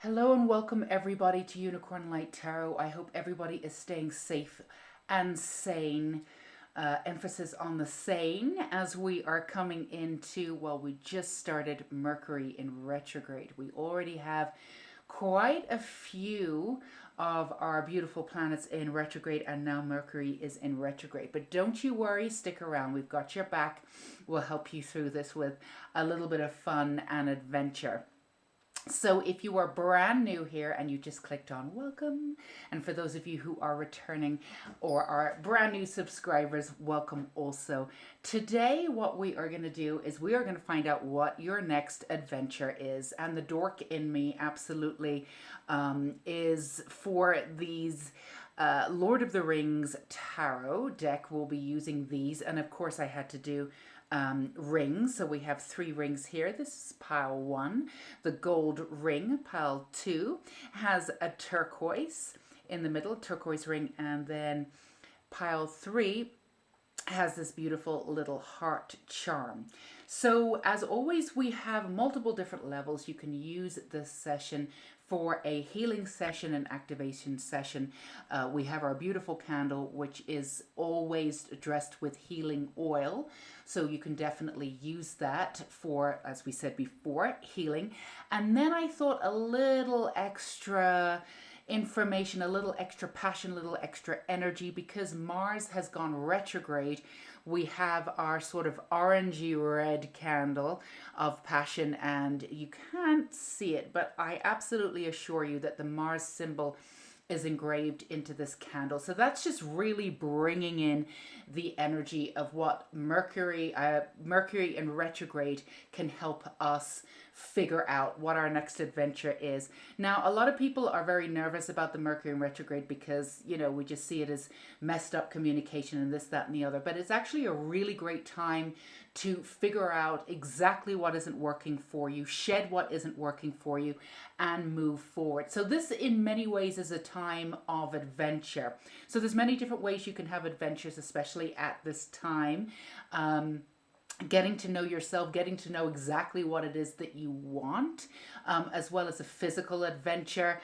Hello and welcome everybody to Unicorn Light Tarot. I hope everybody is staying safe and sane. Emphasis on the sane as we are coming into, well, we just started Mercury in retrograde. We already have quite a few of our beautiful planets in retrograde, and now Mercury is in retrograde. But don't you worry, stick around. We've got your back. We'll help you through this with a little bit of fun and adventure. So if you are brand new here and you just clicked on welcome, and for those of you who are returning or are brand new subscribers, welcome also. Today what we are going to do is we are going to find out what your next adventure is, and the dork in me absolutely is for these Lord of the Rings tarot deck. We'll be using these, and of course I had to do rings. So we have 3 rings here. This is pile 1. The gold ring, pile 2, has a turquoise in the middle, turquoise ring, and then pile 3 has this beautiful little heart charm. So as always, we have multiple different levels. You can use this session for a healing session, an activation session. We have our beautiful candle, which is always dressed with healing oil. So you can definitely use that for, as we said before, healing. And then I thought a little extra information, a little extra passion, a little extra energy, because Mars has gone retrograde. We have our sort of orangey red candle of passion, and you can't see it, but I absolutely assure you that the Mars symbol is engraved into this candle. So that's just really bringing in the energy of what Mercury in retrograde can help us figure out what our next adventure is. Now, a lot of people are very nervous about the Mercury in retrograde because, we just see it as messed up communication and this, that, and the other. But it's actually a really great time to figure out exactly what isn't working for you, shed what isn't working for you, and move forward. So this in many ways is a time of adventure. So there's many different ways you can have adventures, especially at this time. Getting to know yourself, getting to know exactly what it is that you want, as well as a physical adventure,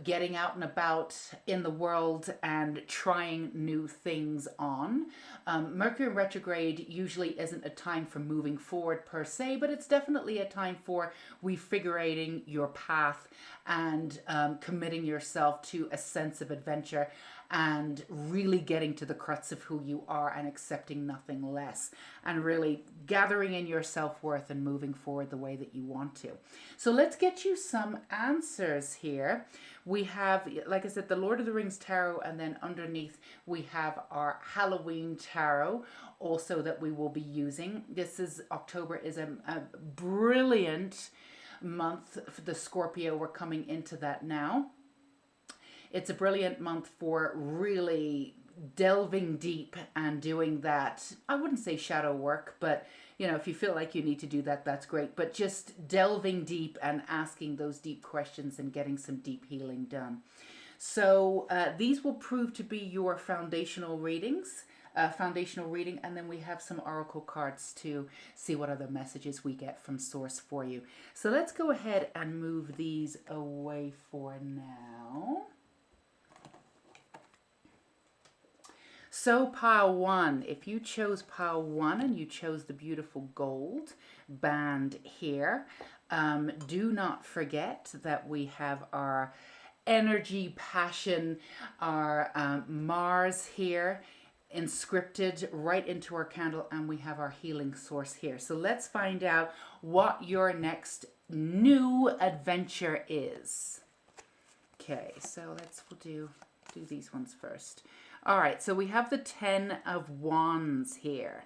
getting out and about in the world and trying new things on. Mercury retrograde usually isn't a time for moving forward per se, but it's definitely a time for refiguring your path and committing yourself to a sense of adventure and really getting to the crux of who you are and accepting nothing less, and really gathering in your self-worth and moving forward the way that you want to. So let's get you some answers here. We have, like I said, the Lord of the Rings tarot, and then underneath we have our Halloween tarot also that we will be using. October is a brilliant month for the Scorpio. We're coming into that now. It's a brilliant month for really delving deep and doing that. I wouldn't say shadow work, but if you feel like you need to do that, that's great. But just delving deep and asking those deep questions and getting some deep healing done. So these will prove to be your foundational readings. Foundational reading, and then we have some oracle cards to see what other messages we get from source for you. So let's go ahead and move these away for now. So pile 1, if you chose pile 1 and you chose the beautiful gold band here, do not forget that we have our energy, passion, our Mars here inscripted right into our candle, and we have our healing source here. So let's find out what your next new adventure is. Okay, so we'll do these ones first. All right, so we have the 10 of Wands here.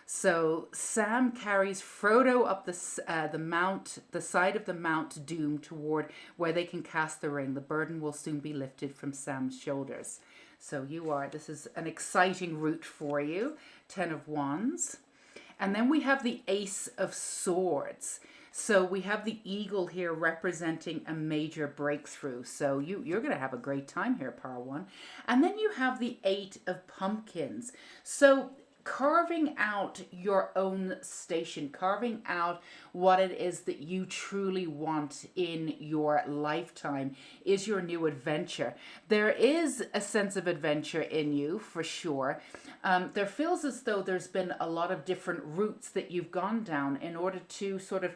So Sam carries Frodo up the side of the Mount Doom toward where they can cast the ring. The burden will soon be lifted from Sam's shoulders. So this is an exciting route for you, 10 of Wands. And then we have the Ace of Swords. So we have the eagle here representing a major breakthrough. So you're going to have a great time here, pile 1. And then you have the 8 of Pumpkins. So carving out your own station, carving out what it is that you truly want in your lifetime is your new adventure. There is a sense of adventure in you for sure. There feels as though there's been a lot of different routes that you've gone down in order to sort of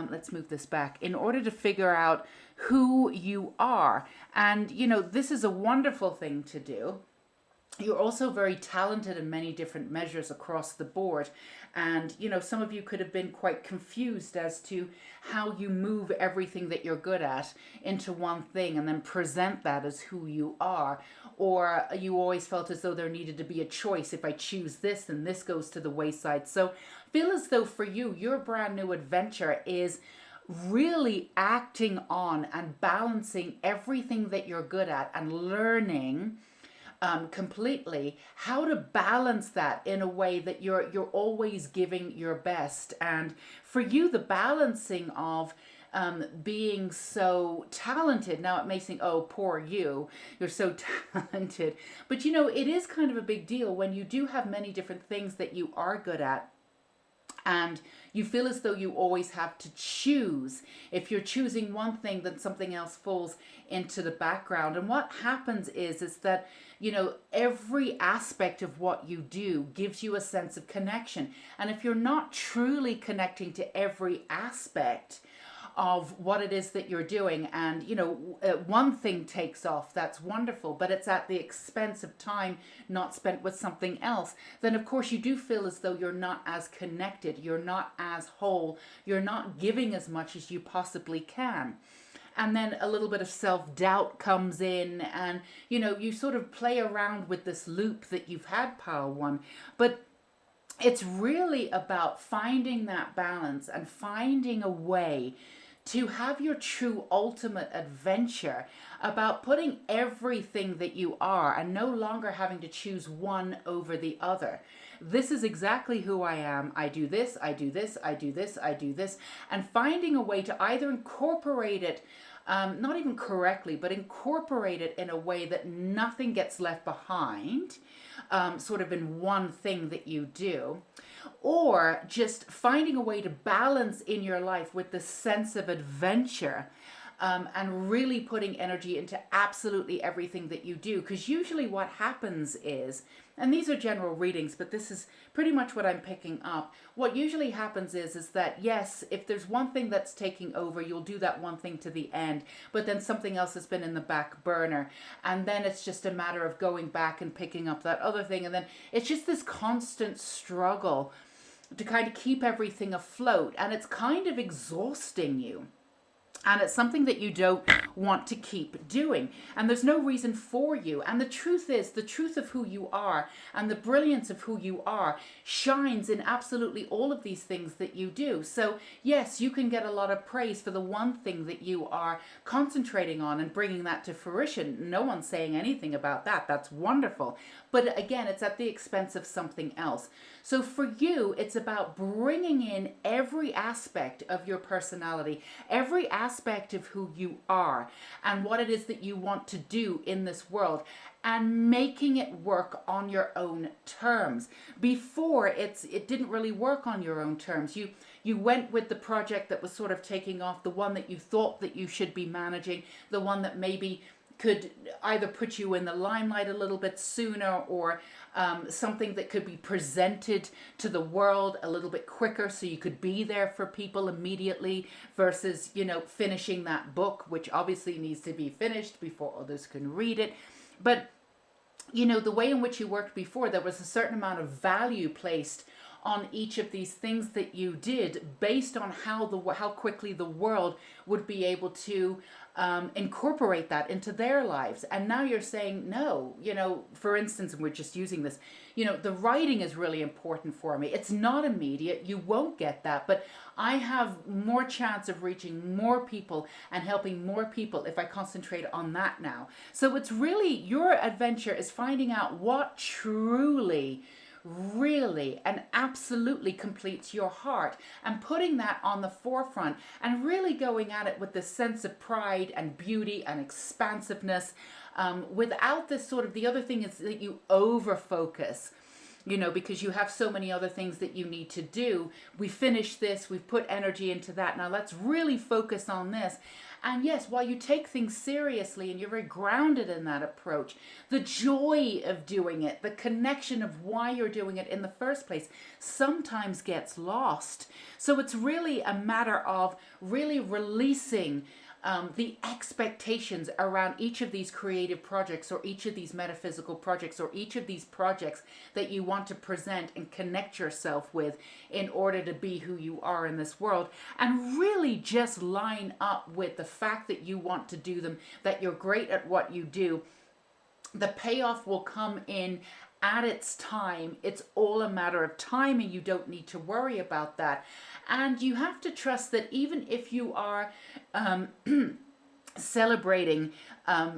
let's move this back, in order to figure out who you are. And, this is a wonderful thing to do. You're also very talented in many different measures across the board. And, some of you could have been quite confused as to how you move everything that you're good at into one thing and then present that as who you are. Or you always felt as though there needed to be a choice. If I choose this, then this goes to the wayside. So feel as though for you, your brand new adventure is really acting on and balancing everything that you're good at and learning completely how to balance that in a way that you're always giving your best. And for you, the balancing of being so talented. Now it may seem, oh, poor you're so talented. But it is kind of a big deal when you do have many different things that you are good at. And you feel as though you always have to choose. If you're choosing one thing, then something else falls into the background. And what happens is that, every aspect of what you do gives you a sense of connection. And if you're not truly connecting to every aspect of what it is that you're doing, and one thing takes off, that's wonderful, but it's at the expense of time not spent with something else, then of course you do feel as though you're not as connected, you're not as whole, you're not giving as much as you possibly can. And then a little bit of self-doubt comes in, and you sort of play around with this loop that you've had, pile one. But it's really about finding that balance and finding a way to have your true ultimate adventure, about putting everything that you are and no longer having to choose one over the other. This is exactly who I am. I do this, I do this, I do this, I do this. And finding a way to either incorporate it, not even correctly, but incorporate it in a way that nothing gets left behind, sort of in one thing that you do, or just finding a way to balance in your life with the sense of adventure, and really putting energy into absolutely everything that you do. Because usually what happens is, and these are general readings, but this is pretty much what I'm picking up. What usually happens is that, yes, if there's one thing that's taking over, you'll do that one thing to the end, but then something else has been in the back burner. And then it's just a matter of going back and picking up that other thing. And then it's just this constant struggle to kind of keep everything afloat. And it's kind of exhausting you. And it's something that you don't want to keep doing. And there's no reason for you. And the truth is, the truth of who you are and the brilliance of who you are shines in absolutely all of these things that you do. So yes, you can get a lot of praise for the one thing that you are concentrating on and bringing that to fruition. No one's saying anything about that. That's wonderful. But again, it's at the expense of something else. So for you, it's about bringing in every aspect of your personality, every aspect of who you are and what it is that you want to do in this world, and making it work on your own terms. Before, it didn't really work on your own terms. You went with the project that was sort of taking off, the one that you thought that you should be managing, the one that maybe could either put you in the limelight a little bit sooner, or something that could be presented to the world a little bit quicker so you could be there for people immediately, versus, finishing that book, which obviously needs to be finished before others can read it. But, the way in which you worked before, there was a certain amount of value placed on each of these things that you did based on how quickly the world would be able to incorporate that into their lives. And now you're saying, no, for instance, and we're just using this, the writing is really important for me. It's not immediate. You won't get that, but I have more chance of reaching more people and helping more people if I concentrate on that now. So it's really, your adventure is finding out what truly, really and absolutely completes your heart, and putting that on the forefront, and really going at it with this sense of pride and beauty and expansiveness, without this sort of, the other thing is that you over focus. because you have so many other things that you need to do. We finish this, we've put energy into that. Now let's really focus on this. And yes, while you take things seriously and you're very grounded in that approach, the joy of doing it, the connection of why you're doing it in the first place, sometimes gets lost. So it's really a matter of really releasing the expectations around each of these creative projects, or each of these metaphysical projects, or each of these projects that you want to present and connect yourself with in order to be who you are in this world, and really just line up with the fact that you want to do them, that you're great at what you do. The payoff will come in at its time. It's all a matter of time, and you don't need to worry about that. And you have to trust that even if you are celebrating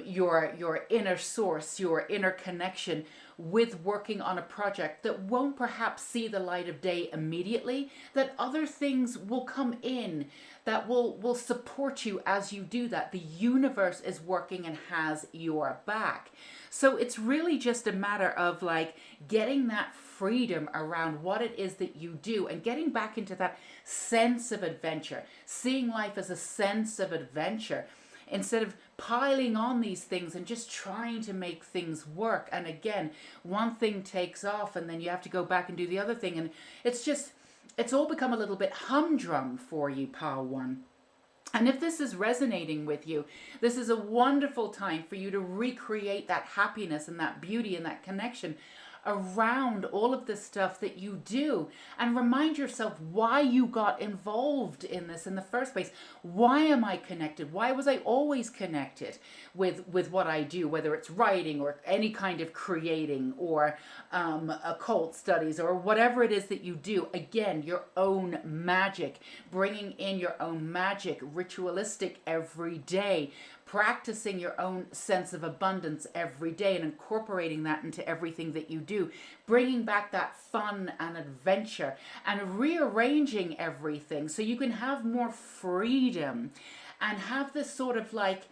your inner source, your inner connection with working on a project that won't perhaps see the light of day immediately, that other things will come in that will support you as you do that. The universe is working and has your back. So it's really just a matter of like getting that freedom around what it is that you do, and getting back into that sense of adventure, seeing life as a sense of adventure, instead of piling on these things and just trying to make things work. And again, one thing takes off and then you have to go back and do the other thing. And it's all become a little bit humdrum for you, Pile 1. And if this is resonating with you, this is a wonderful time for you to recreate that happiness and that beauty and that connection around all of the stuff that you do, and remind yourself why you got involved in this in the first place. Why am I connected? Why was I always connected with what I do, whether it's writing or any kind of creating, or occult studies, or whatever it is that you do. Again, your own magic, bringing in your own magic, ritualistic every day, practicing your own sense of abundance every day and incorporating that into everything that you do, bringing back that fun and adventure, and rearranging everything so you can have more freedom and have this sort of like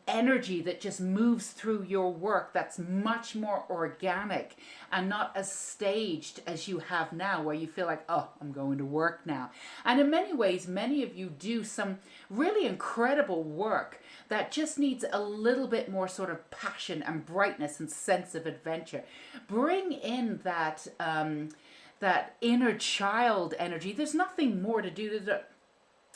energy that just moves through your work, that's much more organic and not as staged as you have now, where you feel like, oh, I'm going to work now. And in many ways, many of you do some really incredible work that just needs a little bit more sort of passion and brightness and sense of adventure. Bring in that that inner child energy. There's nothing more to do. There's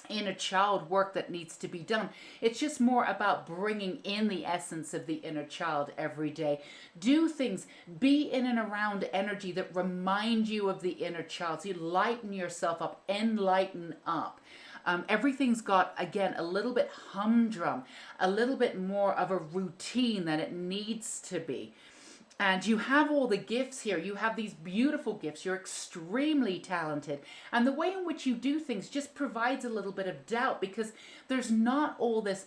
inner child work that needs to be done. It's just more about bringing in the essence of the inner child every day. Do things, be in and around energy that remind you of the inner child. So you lighten yourself up, enlighten up. Everything's got, again, a little bit humdrum, a little bit more of a routine than it needs to be. And you have all the gifts here. You have these beautiful gifts. You're extremely talented. And the way in which you do things just provides a little bit of doubt, because there's not all this,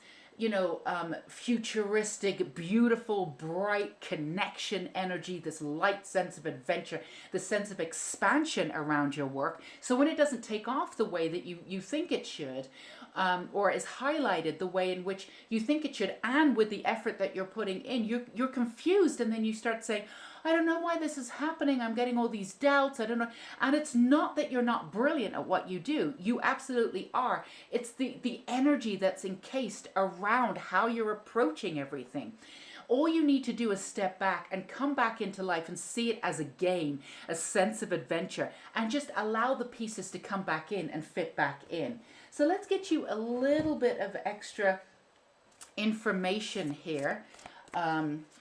futuristic, beautiful, bright connection energy, this light sense of adventure, the sense of expansion around your work. So when it doesn't take off the way that you think it should, or is highlighted the way in which you think it should, and with the effort that you're putting in, you're confused, and then you start saying, I don't know why this is happening. I'm getting all these doubts. I don't know. And it's not that you're not brilliant at what you do. You absolutely are. It's the energy that's encased around how you're approaching everything. All you need to do is step back and come back into life and see it as a game, a sense of adventure, and just allow the pieces to come back in and fit back in. So let's get you a little bit of extra information here.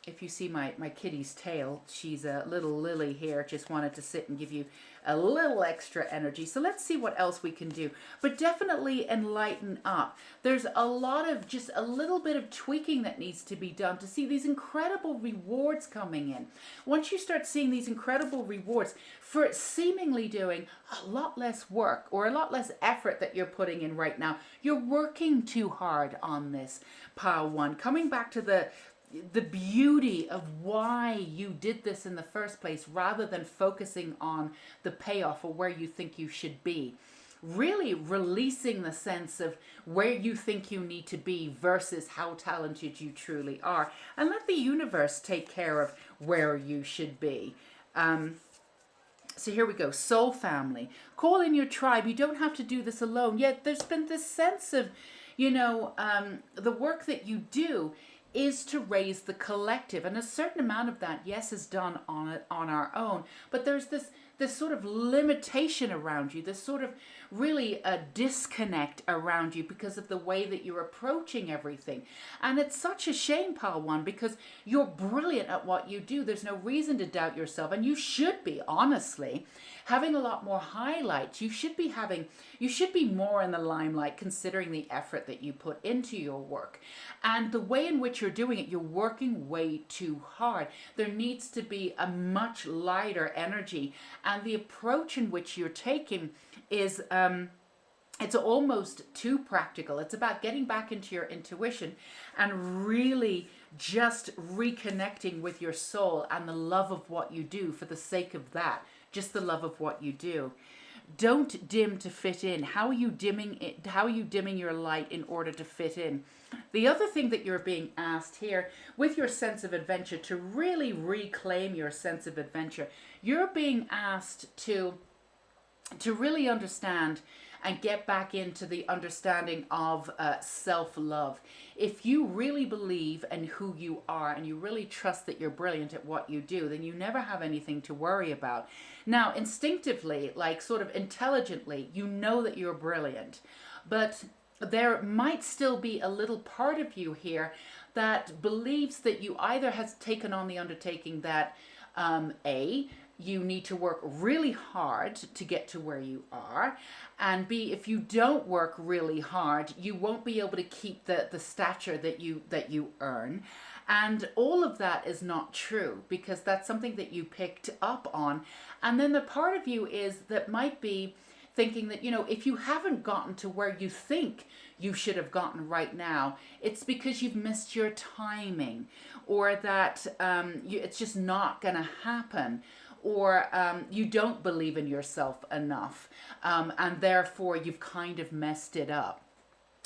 If you see my kitty's tail, she's a little lily here, just wanted to sit and give you a little extra energy. So let's see what else we can do. But definitely enlighten up. There's a lot of just a little bit of tweaking that needs to be done to see these incredible rewards coming in. Once you start seeing these incredible rewards for seemingly doing a lot less work or a lot less effort that you're putting in right now, you're working too hard on this, Pile 1. Coming back to the beauty of why you did this in the first place, rather than focusing on the payoff or where you think you should be. Really releasing the sense of where you think you need to be versus how talented you truly are. And let the universe take care of where you should be. So here we go, soul family. Call in your tribe. You don't have to do this alone. Yet there's been this sense of, the work that you do is to raise the collective, and a certain amount of that, yes, is done on our own. But there's this sort of limitation around you, this sort of really a disconnect around you because of the way that you're approaching everything. And it's such a shame, Pile One, because you're brilliant at what you do. There's no reason to doubt yourself, and you should be, honestly, having a lot more highlights. You should be more in the limelight, considering the effort that you put into your work. And the way in which you're doing it, you're working way too hard. There needs to be a much lighter energy, and the approach in which you're taking is it's almost too practical. It's about getting back into your intuition and really just reconnecting with your soul and the love of what you do for the sake of that, just the love of what you do. Don't dim to fit in. How are you dimming it? How are you dimming your light in order to fit in? The other thing that you're being asked here with your sense of adventure, to really reclaim your sense of adventure, you're being asked to really understand and get back into the understanding of self-love. If you really believe in who you are and you really trust that you're brilliant at what you do, then you never have anything to worry about. Now, instinctively, like sort of intelligently, you know that you're brilliant, but there might still be a little part of you here that believes that you either has taken on the undertaking that you need to work really hard to get to where you are, and B, if you don't work really hard, you won't be able to keep the stature that you earn. And all of that is not true, because that's something that you picked up on. And then the part of you is that might be thinking that, if you haven't gotten to where you think you should have gotten right now, it's because you've missed your timing, or that it's just not going to happen, or you don't believe in yourself enough, and therefore you've kind of messed it up.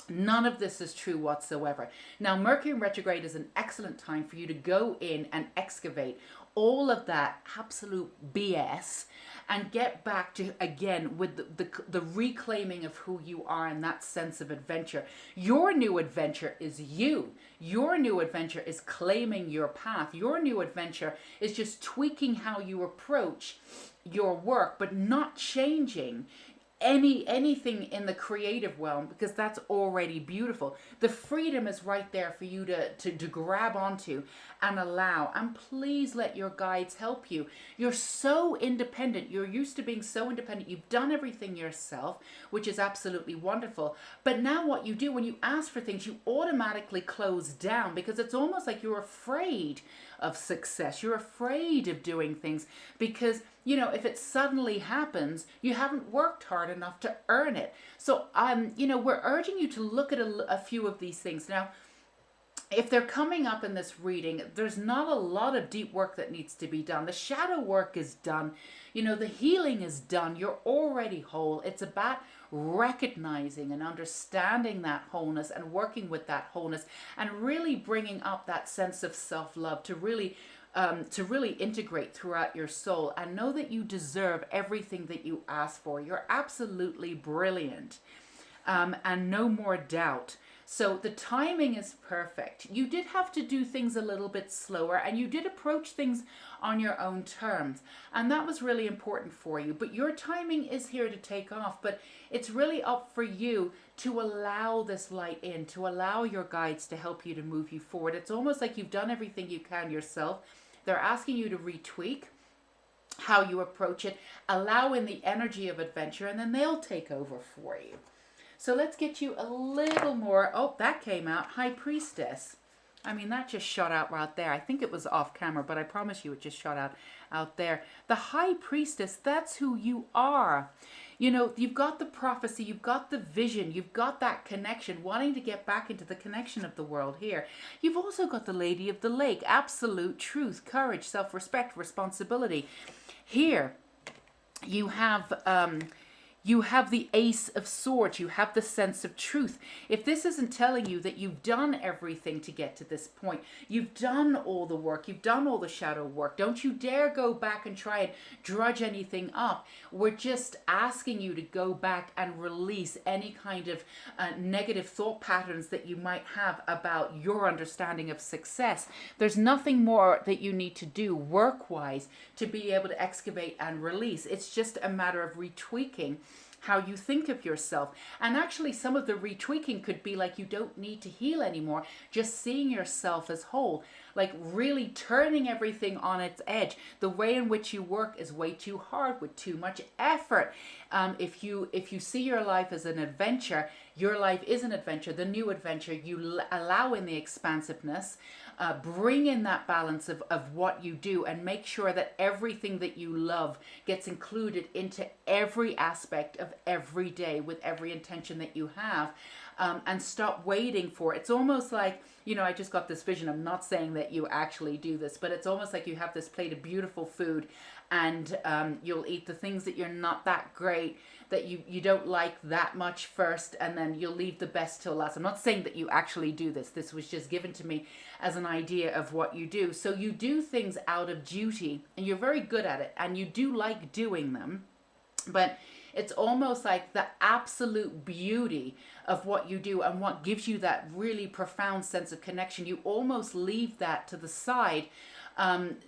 None of this is true whatsoever. Now, Mercury in retrograde is an excellent time for you to go in and excavate all of that absolute BS and get back to, again, with the reclaiming of who you are and that sense of adventure. Your new adventure is you. Your new adventure is claiming your path. Your new adventure is just tweaking how you approach your work, but not changing anything in the creative realm, because that's already beautiful. The freedom is right there for you to grab onto and allow. And please let your guides help you. You're so independent. You're used to being so independent. You've done everything yourself, which is absolutely wonderful. But now what you do when you ask for things, you automatically close down, because it's almost like you're afraid of success. You're afraid of doing things because, if it suddenly happens, you haven't worked hard enough to earn it. So, we're urging you to look at a few of these things. Now, if they're coming up in this reading, there's not a lot of deep work that needs to be done. The shadow work is done. The healing is done. You're already whole. It's about recognizing and understanding that wholeness and working with that wholeness and really bringing up that sense of self-love to really integrate throughout your soul, and know that you deserve everything that you ask for. You're absolutely brilliant, and no more doubt. So the timing is perfect. You did have to do things a little bit slower, and you did approach things on your own terms, and that was really important for you. But your timing is here to take off, but it's really up for you to allow this light in, to allow your guides to help you to move you forward. It's almost like you've done everything you can yourself. They're asking you to retweak how you approach it, allow in the energy of adventure, and then they'll take over for you. So let's get you a little more. Oh, that came out. High Priestess. I mean, that just shot out right there. I think it was off camera, but I promise you it just shot out there. The High Priestess, that's who you are. You've got the prophecy, you've got the vision, you've got that connection, wanting to get back into the connection of the world here. You've also got the Lady of the Lake, absolute truth, courage, self-respect, responsibility. Here, you have You have the Ace of Swords. You have the sense of truth. If this isn't telling you that you've done everything to get to this point, you've done all the work, you've done all the shadow work, don't you dare go back and try and drudge anything up. We're just asking you to go back and release any kind of negative thought patterns that you might have about your understanding of success. There's nothing more that you need to do work-wise to be able to excavate and release. It's just a matter of retweaking how you think of yourself. And actually, some of the retweaking could be like, you don't need to heal anymore, just seeing yourself as whole, like really turning everything on its edge. The way in which you work is way too hard with too much effort. If you see your life as an adventure, your life is an adventure. The new adventure, you allow in the expansiveness, bring in that balance of what you do, and make sure that everything that you love gets included into every aspect of every day with every intention that you have, and stop waiting for it. It's almost like, I just got this vision. I'm not saying that you actually do this, but it's almost like you have this plate of beautiful food, and you'll eat the things that you're not that great, that you don't like that much first, and then you'll leave the best till last. I'm not saying that you actually do this. This was just given to me as an idea of what you do. So you do things out of duty, and you're very good at it, and you do like doing them, but it's almost like the absolute beauty of what you do and what gives you that really profound sense of connection. You almost leave that to the side.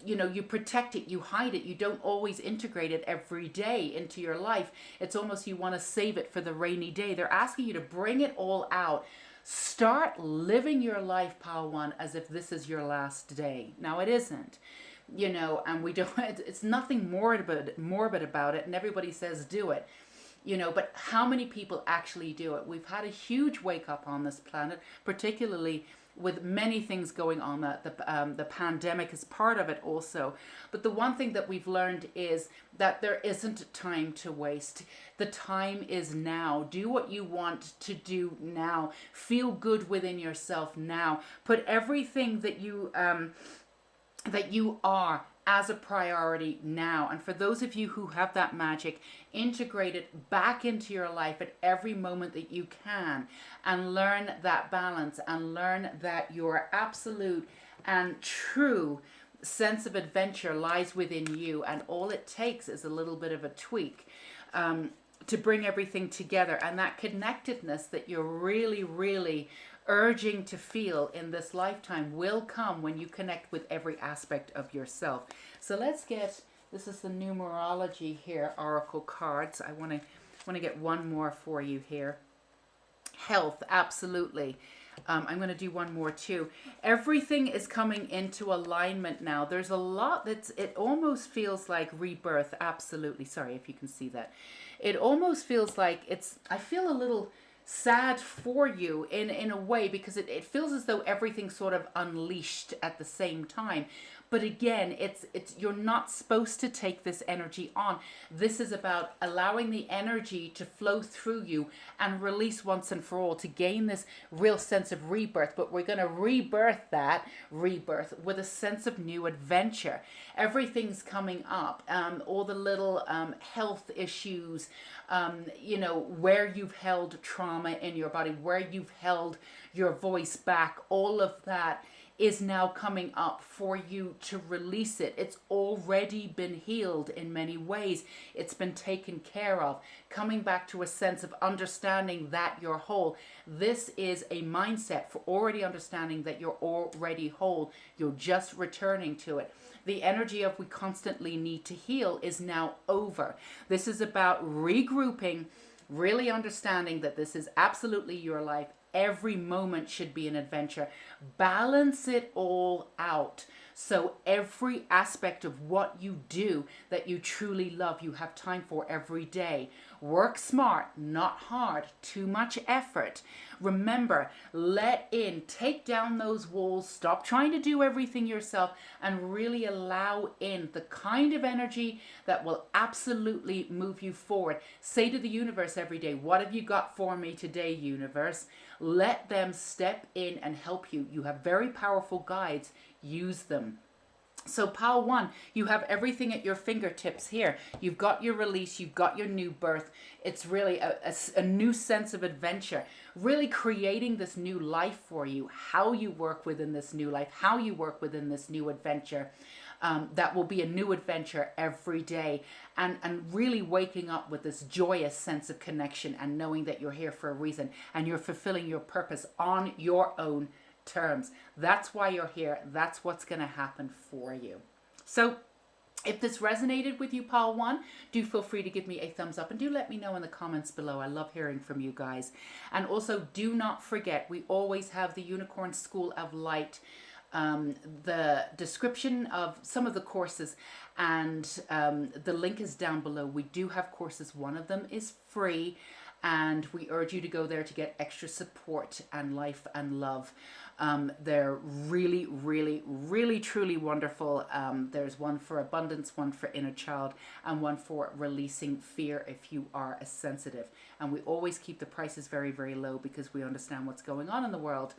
You protect it, you hide it, you don't always integrate it every day into your life. It's almost you want to save it for the rainy day. They're asking you to bring it all out. Start living your life, Pile One, as if this is your last day. Now, it isn't. And we don't, it's nothing morbid about it, and everybody says do it. But how many people actually do it? We've had a huge wake up on this planet, particularly with many things going on. That the pandemic is part of it also. But the one thing that we've learned is that there isn't time to waste. The time is now. Do what you want to do now. Feel good within yourself now. Put everything that you are as a priority now. And for those of you who have that magic, integrate it back into your life at every moment that you can, and learn that balance, and learn that your absolute and true sense of adventure lies within you, and all it takes is a little bit of a tweak to bring everything together. And that connectedness that you're really, really urging to feel in this lifetime will come when you connect with every aspect of yourself. So let's get, this is the numerology here, oracle cards. I want to get one more for you here. Health, absolutely. I'm going to do one more too. Everything is coming into alignment now. There's a lot it almost feels like rebirth. Absolutely. Sorry if you can see that. It almost feels like I feel a little sad for you in a way, because it feels as though everything's sort of unleashed at the same time. But again, it's you're not supposed to take this energy on. This is about allowing the energy to flow through you and release once and for all, to gain this real sense of rebirth. But we're going to rebirth that rebirth with a sense of new adventure. Everything's coming up. All the little health issues, where you've held trauma in your body, where you've held your voice back, all of that is now coming up for you to release it. It's already been healed in many ways. It's been taken care of. Coming back to a sense of understanding that you're whole. This is a mindset for already understanding that you're already whole. You're just returning to it. The energy of we constantly need to heal is now over. This is about regrouping, really understanding that this is absolutely your life. Every moment should be an adventure. Balance it all out. So every aspect of what you do that you truly love, you have time for every day. Work smart, not hard. Too much effort. Remember, let in, take down those walls. Stop trying to do everything yourself, and really allow in the kind of energy that will absolutely move you forward. Say to the universe every day, what have you got for me today, universe? Let them step in and help you. You have very powerful guides. Use them. So pile one, you have everything at your fingertips here. You've got your release, you've got your new birth. It's really a new sense of adventure, really creating this new life for you, how you work within this new life, how you work within this new adventure. That will be a new adventure every day, and really waking up with this joyous sense of connection and knowing that you're here for a reason and you're fulfilling your purpose on your own terms. That's why you're here. That's what's going to happen for you. So if this resonated with you, pile one, do feel free to give me a thumbs up and do let me know in the comments below. I love hearing from you guys. And also do not forget, we always have the Unicorn School of Light, the description of some of the courses, and the link is down below. We do have courses. One of them is free, and we urge you to go there to get extra support and life and love. They're really, really, really, truly wonderful. There's one for abundance, one for inner child, and one for releasing fear if you are a sensitive. And we always keep the prices very, very low because we understand what's going on in the world.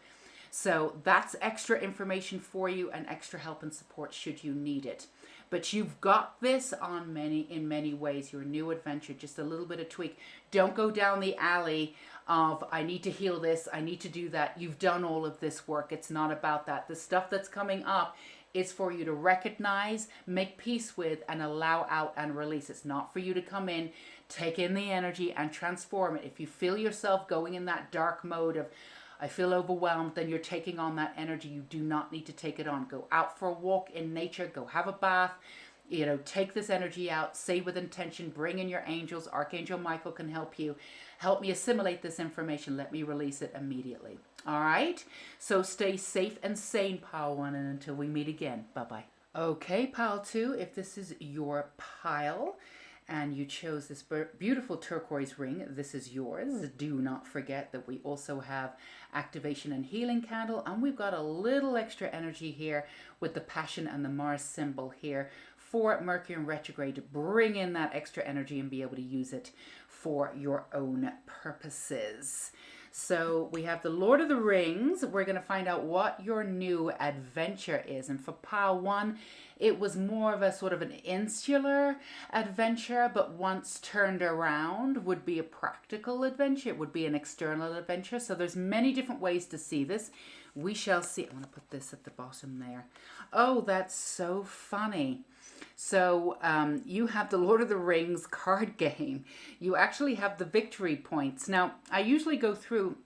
So that's extra information for you and extra help and support should you need it. But you've got this in many ways. Your new adventure, just a little bit of tweak. Don't go down the alley of, I need to heal this, I need to do that. You've done all of this work. It's not about that. The stuff that's coming up is for you to recognize, make peace with, and allow out and release. It's not for you to come in, take in the energy and transform it. If you feel yourself going in that dark mode of, I feel overwhelmed, then you're taking on that energy. You do not need to take it on. Go out for a walk in nature, go have a bath, take this energy out, say with intention, bring in your angels. Archangel Michael can help you. Help me assimilate this information. Let me release it immediately. All right? So stay safe and sane, pile one, and until we meet again, bye-bye. Okay, pile two, if this is your pile, and you chose this beautiful turquoise ring, this is yours. Do not forget that we also have activation and healing candle, and we've got a little extra energy here with the passion and the Mars symbol here for Mercury in retrograde to bring in that extra energy and be able to use it for your own purposes. So we have the Lord of the Rings. We're going to find out what your new adventure is. And for pile one, it was more of a sort of an insular adventure, but once turned around would be a practical adventure. It would be an external adventure. So there's many different ways to see this. We shall see. I'm going to put this at the bottom there. Oh, that's so funny. So you have the Lord of the Rings card game. You actually have the victory points. Now, I usually go through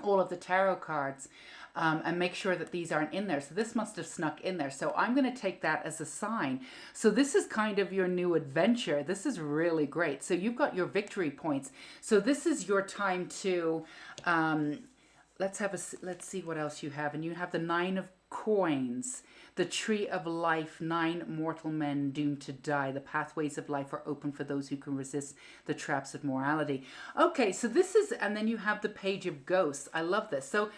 all of the tarot cards and make sure that these aren't in there. So this must have snuck in there. So I'm going to take that as a sign. So this is kind of your new adventure. This is really great. So you've got your victory points. So this is your time to, let's see what else you have. And you have the 9 of coins. The tree of life, 9 mortal men doomed to die. The pathways of life are open for those who can resist the traps of morality. Okay, so this is, and then you have the page of ghosts. I love this. So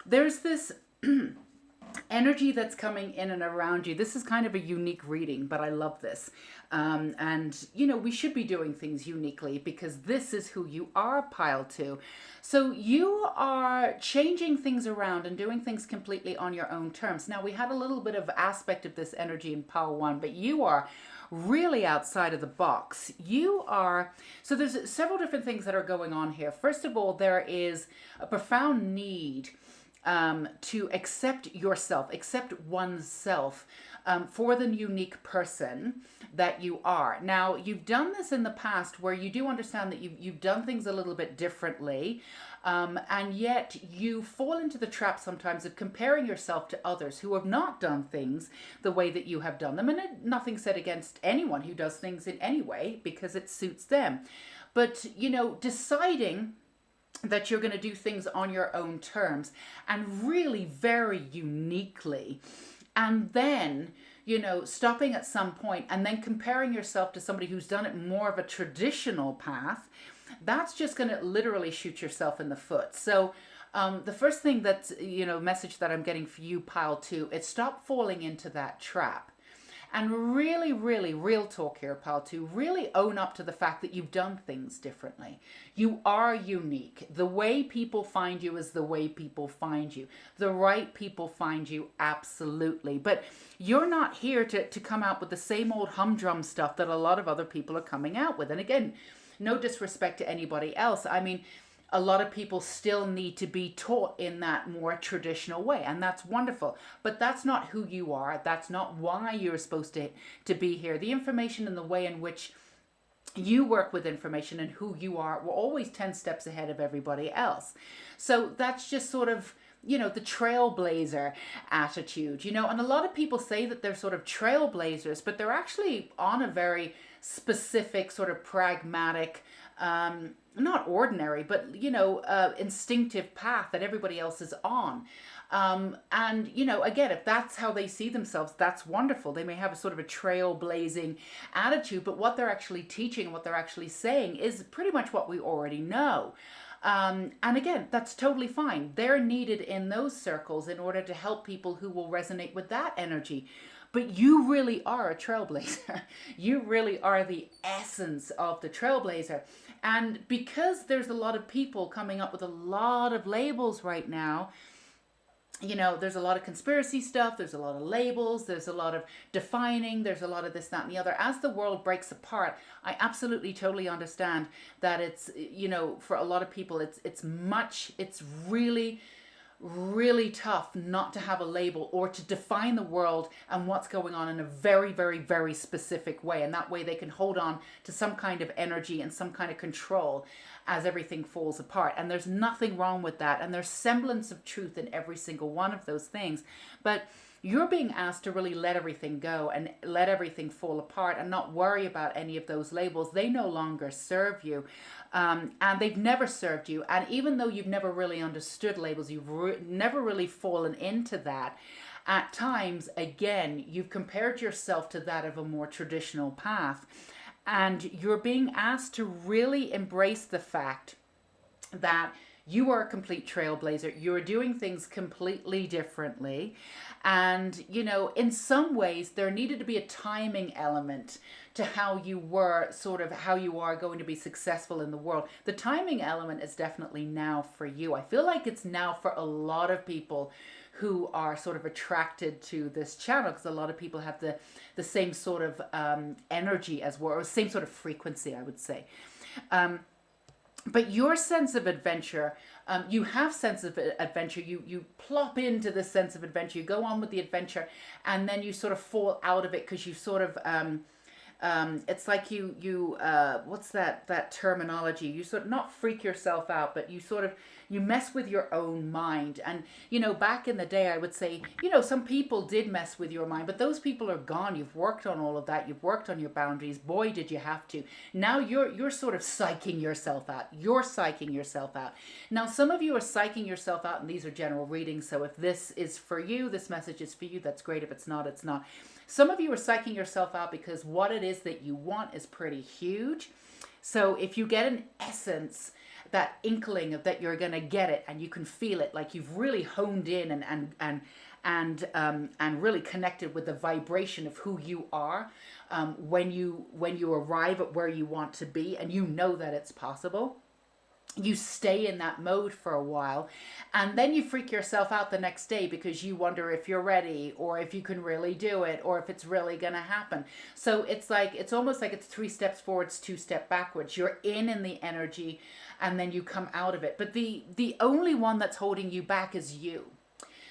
there's this energy that's coming in and around you. This is kind of a unique reading, but I love this. And, we should be doing things uniquely because this is who you are, pile two. So you are changing things around and doing things completely on your own terms. Now, we had a little bit of aspect of this energy in pile one, but you are really outside of the box. So there's several different things that are going on here. First of all, there is a profound need to accept yourself, accept oneself for the unique person that you are. Now, you've done this in the past where you do understand that you've done things a little bit differently, and yet you fall into the trap sometimes of comparing yourself to others who have not done things the way that you have done them. And nothing said against anyone who does things in any way because it suits them. But, deciding that you're going to do things on your own terms and really very uniquely, and then stopping at some point and then comparing yourself to somebody who's done it more of a traditional path, that's just going to literally shoot yourself in the foot. So the first thing that's message that I'm getting for you, pile two, is stop falling into that trap. and really, really, real talk here, pal, to really own up to the fact that you've done things differently. You are unique. The way people find you is the way people find you. The right people find you, absolutely. But you're not here to come out with the same old humdrum stuff that a lot of other people are coming out with. And again, no disrespect to anybody else. I mean, a lot of people still need to be taught in that more traditional way, and that's wonderful. But that's not who you are. That's not why you're supposed to be here. The information and the way in which you work with information and who you are, we're always 10 steps ahead of everybody else. So that's just sort of, the trailblazer attitude, and a lot of people say that they're sort of trailblazers, but they're actually on a very specific sort of pragmatic, not ordinary, but, instinctive path that everybody else is on. And, again, if that's how they see themselves, that's wonderful. They may have a sort of a trailblazing attitude, but what they're actually teaching and what they're actually saying is pretty much what we already know. And again, that's totally fine. They're needed in those circles in order to help people who will resonate with that energy. But you really are a trailblazer. You really are the essence of the trailblazer. And because there's a lot of people coming up with a lot of labels right now, there's a lot of conspiracy stuff, there's a lot of labels, there's a lot of defining, there's a lot of this, that, and the other. As the world breaks apart, I absolutely, totally understand that it's, for a lot of people, it's really, really tough not to have a label or to define the world and what's going on in a very, very, very specific way. And that way they can hold on to some kind of energy and some kind of control as everything falls apart. And there's nothing wrong with that. And there's semblance of truth in every single one of those things. But you're being asked to really let everything go and let everything fall apart and not worry about any of those labels. They no longer serve you. And they've never served you. And even though you've never really understood labels, you've never really fallen into that. At times, again, you've compared yourself to that of a more traditional path. And you're being asked to really embrace the fact that you are a complete trailblazer. You're doing things completely differently. And, in some ways, there needed to be a timing element to how you are going to be successful in the world. The timing element is definitely now for you. I feel like it's now for a lot of people who are sort of attracted to this channel, because a lot of people have the same sort of energy as well, or same sort of frequency, I would say. But your sense of adventure, you have sense of adventure, you plop into this sense of adventure, you go on with the adventure, and then you sort of fall out of it because you sort of, it's like you what's that terminology? You sort of not freak yourself out, but you mess with your own mind. And, back in the day, I would say, some people did mess with your mind, but those people are gone. You've worked on all of that. You've worked on your boundaries. Boy, did you have to. Now you're sort of psyching yourself out. You're psyching yourself out. Now, some of you are psyching yourself out, and these are general readings. So if this is for you, this message is for you. That's great. If it's not, it's not. Some of you are psyching yourself out because what it is that you want is pretty huge. So if you get an essence, that inkling of that you're going to get it and you can feel it, like you've really honed in and really connected with the vibration of who you are, when you arrive at where you want to be, and that it's possible. You stay in that mode for a while, and then you freak yourself out the next day because you wonder if you're ready, or if you can really do it, or if it's really going to happen. So it's almost like it's 3 steps forwards, 2 steps backwards. You're in the energy, and then you come out of it. But the only one that's holding you back is you.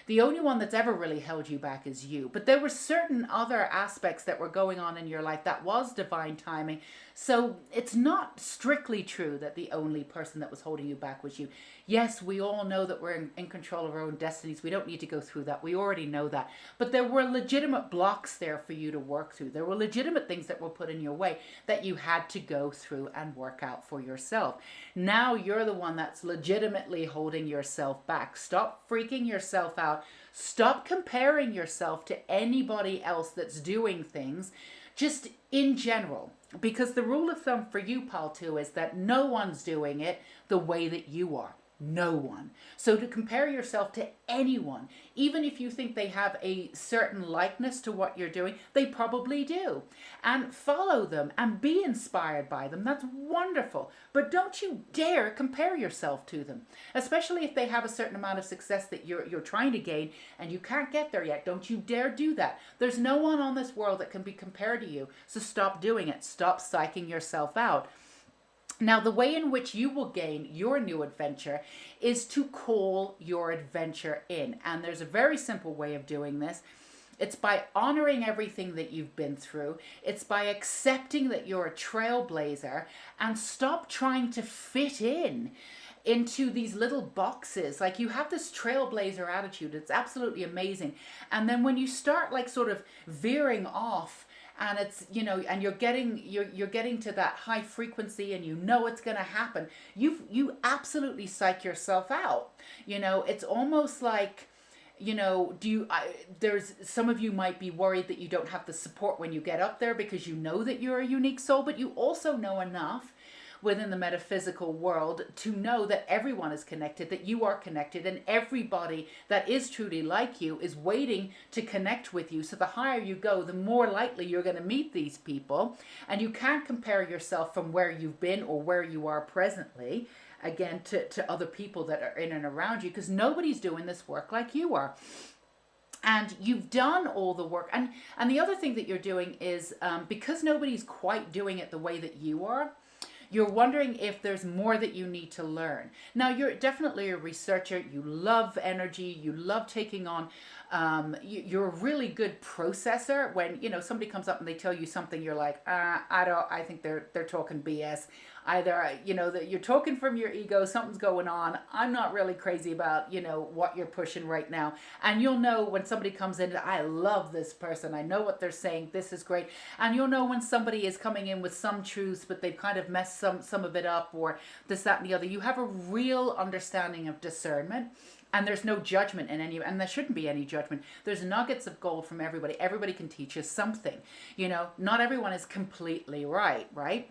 The only one that's ever really held you back is you. But there were certain other aspects that were going on in your life that was divine timing. So it's not strictly true that the only person that was holding you back was you. Yes, we all know that we're in control of our own destinies. We don't need to go through that. We already know that. But there were legitimate blocks there for you to work through. There were legitimate things that were put in your way that you had to go through and work out for yourself. Now you're the one that's legitimately holding yourself back. Stop freaking yourself out. Stop comparing yourself to anybody else that's doing things, just in general. Because the rule of thumb for you, pal, too, is that no one's doing it the way that you are. No one. So to compare yourself to anyone, even if you think they have a certain likeness to what you're doing, they probably do. And follow them and be inspired by them. That's wonderful. But don't you dare compare yourself to them, especially if they have a certain amount of success that you're trying to gain and you can't get there yet. Don't you dare do that. There's no one on this world that can be compared to you. So stop doing it. Stop psyching yourself out. Now, the way in which you will gain your new adventure is to call your adventure in. And there's a very simple way of doing this. It's by honoring everything that you've been through. It's by accepting that you're a trailblazer and stop trying to fit in into these little boxes. Like, you have this trailblazer attitude. It's absolutely amazing. And then when you start like sort of veering off, and it's, you know, and you're getting to that high frequency and you know it's going to happen, you absolutely psych yourself out. You know, it's almost like, you know, there's some of you might be worried that you don't have the support when you get up there because you know that you're a unique soul, but you also know enough within the metaphysical world to know that everyone is connected, that you are connected, and everybody that is truly like you is waiting to connect with you. So the higher you go, the more likely you're going to meet these people. And you can't compare yourself from where you've been or where you are presently, again, to other people that are in and around you, because nobody's doing this work like you are. And you've done all the work. And the other thing that you're doing is, because nobody's quite doing it the way that you are, you're wondering if there's more that you need to learn. Now, you're definitely a researcher. You love energy. You love taking on. You're a really good processor. When, you know, somebody comes up and they tell you something, you're like, I think they're talking BS. Either, you know, that you're talking from your ego, something's going on. I'm not really crazy about, you know, what you're pushing right now. And you'll know when somebody comes in, I love this person. I know what they're saying. This is great. And you'll know when somebody is coming in with some truths, but they've kind of messed some of it up, or this, that, and the other. You have a real understanding of discernment. And there's no judgment in any, and there shouldn't be any judgment. There's nuggets of gold from everybody. Everybody can teach us something. You know, not everyone is completely right?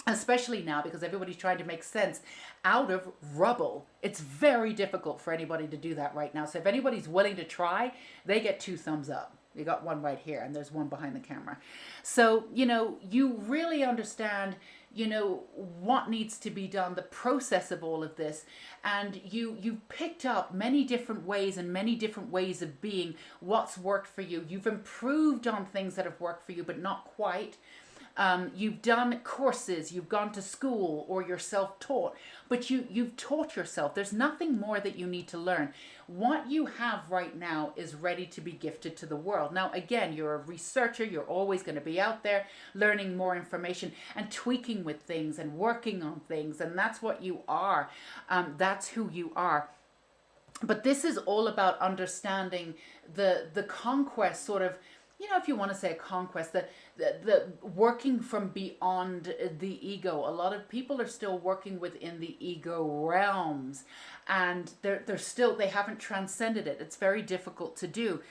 Especially now, because everybody's trying to make sense out of rubble. It's very difficult for anybody to do that right now. So if anybody's willing to try, they get 2 thumbs up. You got one right here, and there's one behind the camera. So, you know, you really understand, you know, what needs to be done, the process of all of this. And you've picked up many different ways and many different ways of being, what's worked for you. You've improved on things that have worked for you, but not quite. You've done courses, you've gone to school, or you're self-taught, but you've taught yourself. There's nothing more that you need to learn. What you have right now is ready to be gifted to the world. Now, again, you're a researcher. You're always going to be out there learning more information and tweaking with things and working on things. And that's what you are. That's who you are. But this is all about understanding the conquest, sort of, you know, if you want to say a conquest, the working from beyond the ego. A lot of people are still working within the ego realms, and they haven't transcended it. It's very difficult to do.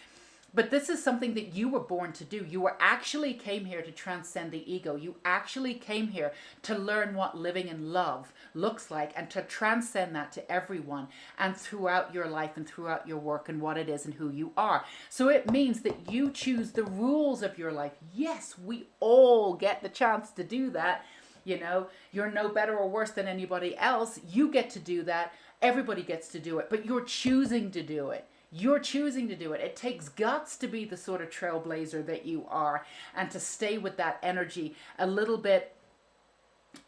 But this is something that you were born to do. You actually came here to transcend the ego. You actually came here to learn what living in love looks like, and to transcend that to everyone and throughout your life and throughout your work and what it is and who you are. So it means that you choose the rules of your life. Yes, we all get the chance to do that. You know, you're no better or worse than anybody else. You get to do that. Everybody gets to do it, but you're choosing to do it. You're choosing to do it. It takes guts to be the sort of trailblazer that you are, and to stay with that energy a little bit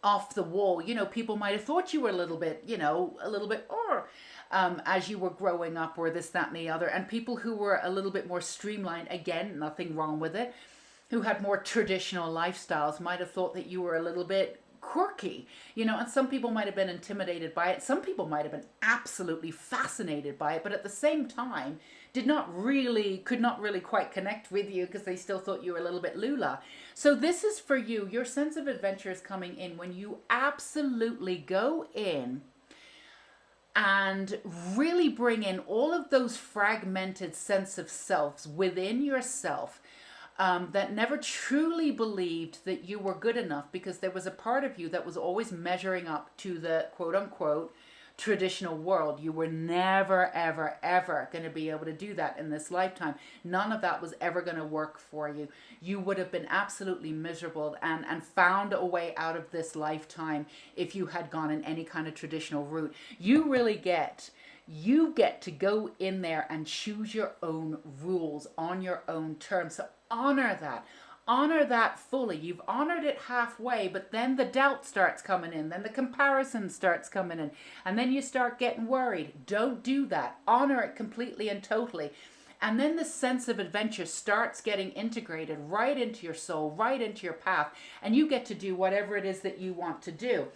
off the wall. You know, people might have thought you were a little bit, as you were growing up, or this, that, and the other. And people who were a little bit more streamlined, again, nothing wrong with it, who had more traditional lifestyles, might have thought that you were a little bit quirky, you know, and some people might have been intimidated by it. Some people might have been absolutely fascinated by it, but at the same time could not really quite connect with you, because they still thought you were a little bit lula. So this is for you. Your sense of adventure is coming in when you absolutely go in and really bring in all of those fragmented sense of selves within yourself, that never truly believed that you were good enough, because there was a part of you that was always measuring up to the quote unquote traditional world. You were never, ever, ever going to be able to do that in this lifetime. None of that was ever going to work for you. You would have been absolutely miserable and found a way out of this lifetime if you had gone in any kind of traditional route. You get to go in there and choose your own rules on your own terms. So honor that. Honor that fully. You've honored it halfway, but then the doubt starts coming in. Then the comparison starts coming in. And then you start getting worried. Don't do that. Honor it completely and totally. And then the sense of adventure starts getting integrated right into your soul, right into your path. And you get to do whatever it is that you want to do.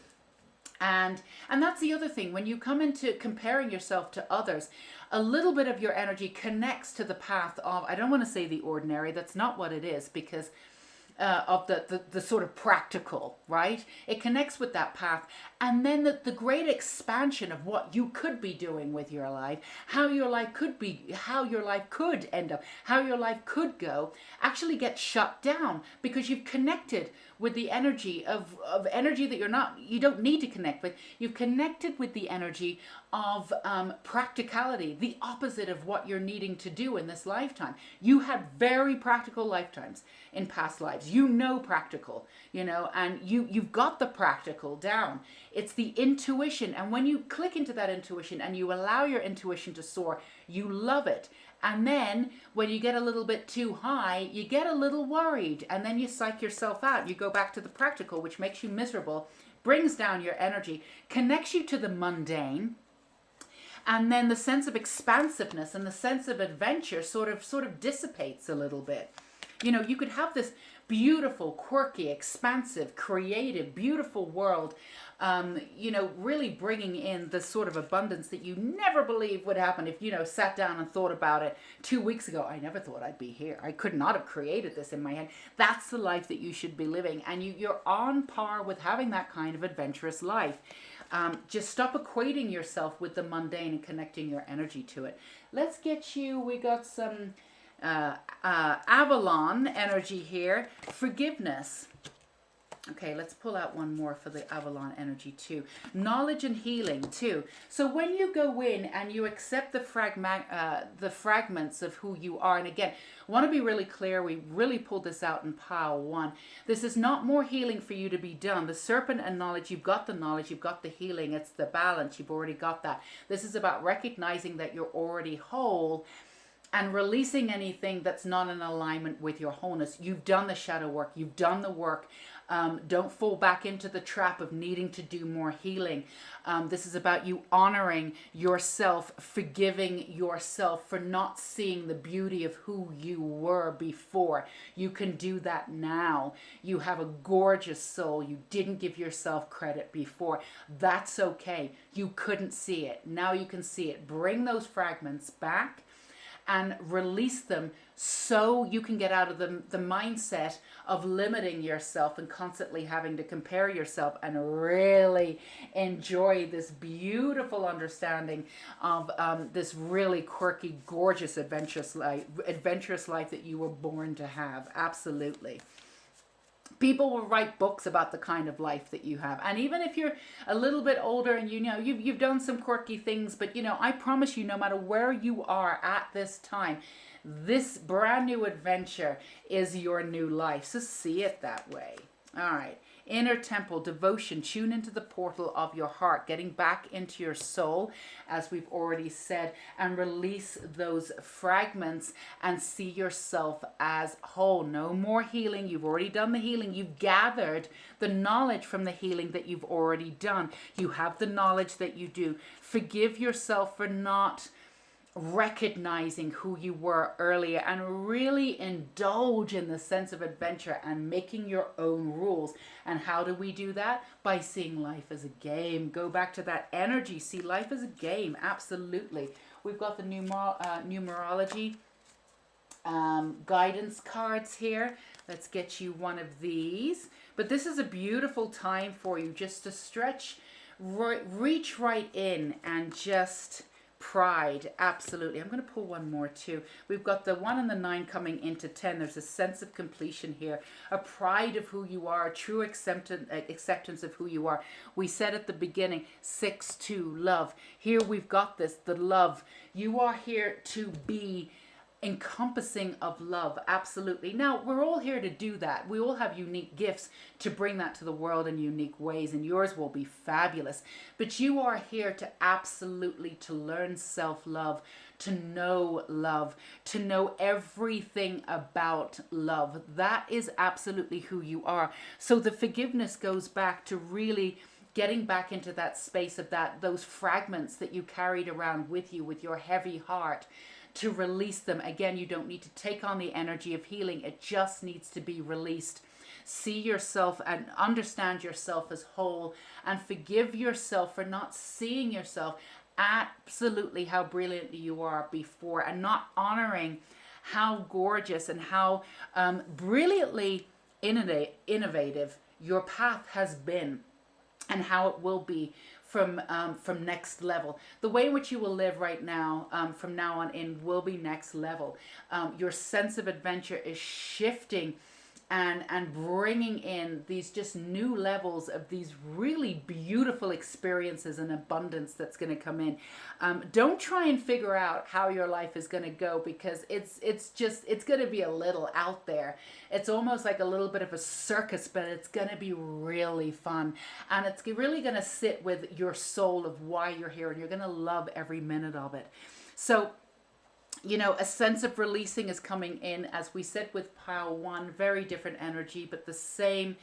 And that's the other thing. When you come into comparing yourself to others, a little bit of your energy connects to the path of, I don't want to say the ordinary, that's not what it is, because of the sort of practical, right? It connects with that path. And then the great expansion of what you could be doing with your life, how your life could be, how your life could end up, how your life could go, actually gets shut down because you've connected with the energy of energy that you don't need to connect with. You've connected with the energy of practicality, the opposite of what you're needing to do in this lifetime. You had very practical lifetimes in past lives. You know practical, and you've got the practical down. It's the intuition. And when you click into that intuition and you allow your intuition to soar, you love it. And then when you get a little bit too high, you get a little worried, and then you psych yourself out. You go back to the practical, which makes you miserable, brings down your energy, connects you to the mundane. And then the sense of expansiveness and the sense of adventure sort of dissipates a little bit. You could have this beautiful, quirky, expansive, creative, beautiful world, really bringing in the sort of abundance that you never believed would happen if, sat down and thought about it 2 weeks ago. I never thought I'd be here. I could not have created this in my head. That's the life that you should be living. And you're on par with having that kind of adventurous life. Just stop equating yourself with the mundane and connecting your energy to it. Let's get you, we got some Avalon energy here. Forgiveness. Okay, let's pull out one more for the Avalon energy too. Knowledge and healing too. So when you go in and you accept the fragments of who you are, and again, I want to be really clear, we really pulled this out in pile 1. This is not more healing for you to be done. The serpent and knowledge, you've got the knowledge, you've got the healing, it's the balance, you've already got that. This is about recognizing that you're already whole and releasing anything that's not in alignment with your wholeness. You've done the shadow work, you've done the work. Don't fall back into the trap of needing to do more healing. This is about you honoring yourself, forgiving yourself for not seeing the beauty of who you were before. You can do that now. You have a gorgeous soul. You didn't give yourself credit before. That's okay. You couldn't see it. Now you can see it. Bring those fragments back and release them so you can get out of the mindset of limiting yourself and constantly having to compare yourself, and really enjoy this beautiful understanding of this really quirky, gorgeous, adventurous life that you were born to have. Absolutely. People will write books about the kind of life that you have. And even if you're a little bit older and you've done some quirky things, but I promise you, no matter where you are at this time, this brand new adventure is your new life. So see it that way. All right. Inner temple, devotion, tune into the portal of your heart, getting back into your soul, as we've already said, and release those fragments and see yourself as whole. No more healing. You've already done the healing. You've gathered the knowledge from the healing that you've already done. You have the knowledge that you do. Forgive yourself for not recognizing who you were earlier, and really indulge in the sense of adventure and making your own rules. And how do we do that? By seeing life as a game. Go back to that energy. See life as a game. Absolutely. We've got the numerology guidance cards here. Let's get you one of these. But this is a beautiful time for you just to stretch, reach right in and just Pride, absolutely. I'm going to pull one more too. We've got the 1 and the 9 coming into 10. There's a sense of completion here, a pride of who you are, a true acceptance of who you are. We said at the beginning, 6, 2, love. Here we've got this, the love. You are here to be encompassing of love, absolutely. Now, we're all here to do that. We all have unique gifts to bring that to the world in unique ways, and yours will be fabulous. But you are here to absolutely to learn self-love, to know everything about love. That is absolutely who you are. So the forgiveness goes back to really getting back into that space of those fragments that you carried around with you with your heavy heart, to release them. Again, you don't need to take on the energy of healing. It just needs to be released. See yourself and understand yourself as whole, and forgive yourself for not seeing yourself absolutely how brilliantly you are before, and not honoring how gorgeous and how brilliantly innovative your path has been, and how it will be from next level. The way in which you will live right now, from now on in, will be next level. Your sense of adventure is shifting and bringing in these just new levels of these really beautiful experiences and abundance that's going to come in. Don't try and figure out how your life is going to go, because it's going to be a little out there. It's almost like a little bit of a circus, but it's going to be really fun, and it's really going to sit with your soul of why you're here, and you're going to love every minute of it. So, you know, a sense of releasing is coming in, as we said with pile 1, very different energy, but the same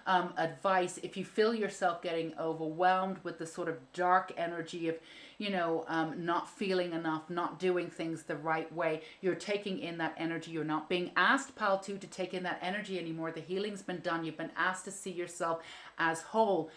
advice. If you feel yourself getting overwhelmed with the sort of dark energy of, not feeling enough, not doing things the right way, you're taking in that energy. You're not being asked, pile 2, to take in that energy anymore. The healing's been done. You've been asked to see yourself as whole.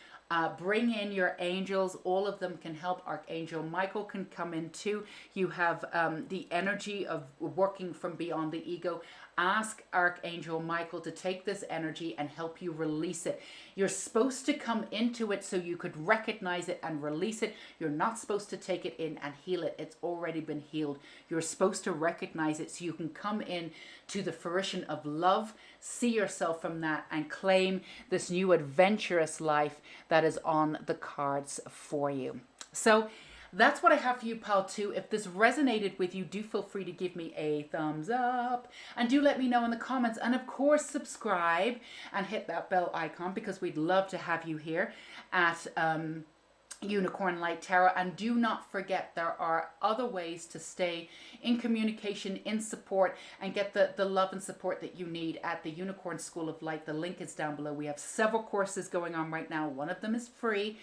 Bring in your angels. All of them can help. Archangel Michael can come in too. You have the energy of working from beyond the ego. Ask Archangel Michael to take this energy and help you release it. You're supposed to come into it so you could recognize it and release it. You're not supposed to take it in and heal it. It's already been healed. You're supposed to recognize it so you can come in to the fruition of love, see yourself from that, and claim this new adventurous life that is on the cards for you. So that's what I have for you, pile 2. If this resonated with you, do feel free to give me a thumbs up, and do let me know in the comments. And of course, subscribe and hit that bell icon, because we'd love to have you here at Unicorn Light Tarot. And do not forget, there are other ways to stay in communication, in support, and get the love and support that you need at the Unicorn School of Light. The link is down below. We have several courses going on right now. One of them is free,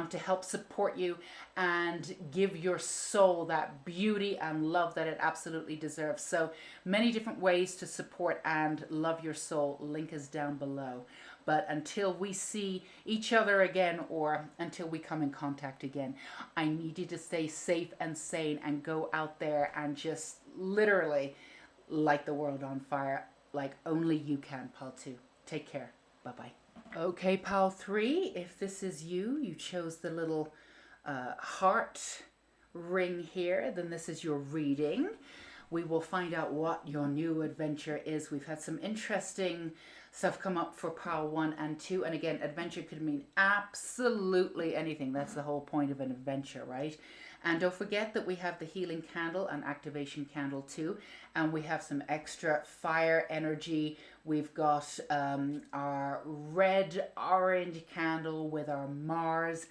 to help support you and give your soul that beauty and love that it absolutely deserves. So many different ways to support and love your soul. Link is down below. But until we see each other again, or until we come in contact again, I need you to stay safe and sane, and go out there and just literally light the world on fire like only you can, pile 2. Take care. Bye-bye. Okay, pile 3, if this is you, you chose the little heart ring here, then this is your reading. We will find out what your new adventure is. We've had some interesting stuff come up for pile 1 and 2. And again, adventure could mean absolutely anything. That's the whole point of an adventure, right? And don't forget that we have the healing candle and activation candle too. And we have some extra fire energy. We've got our red-orange candle with our Mars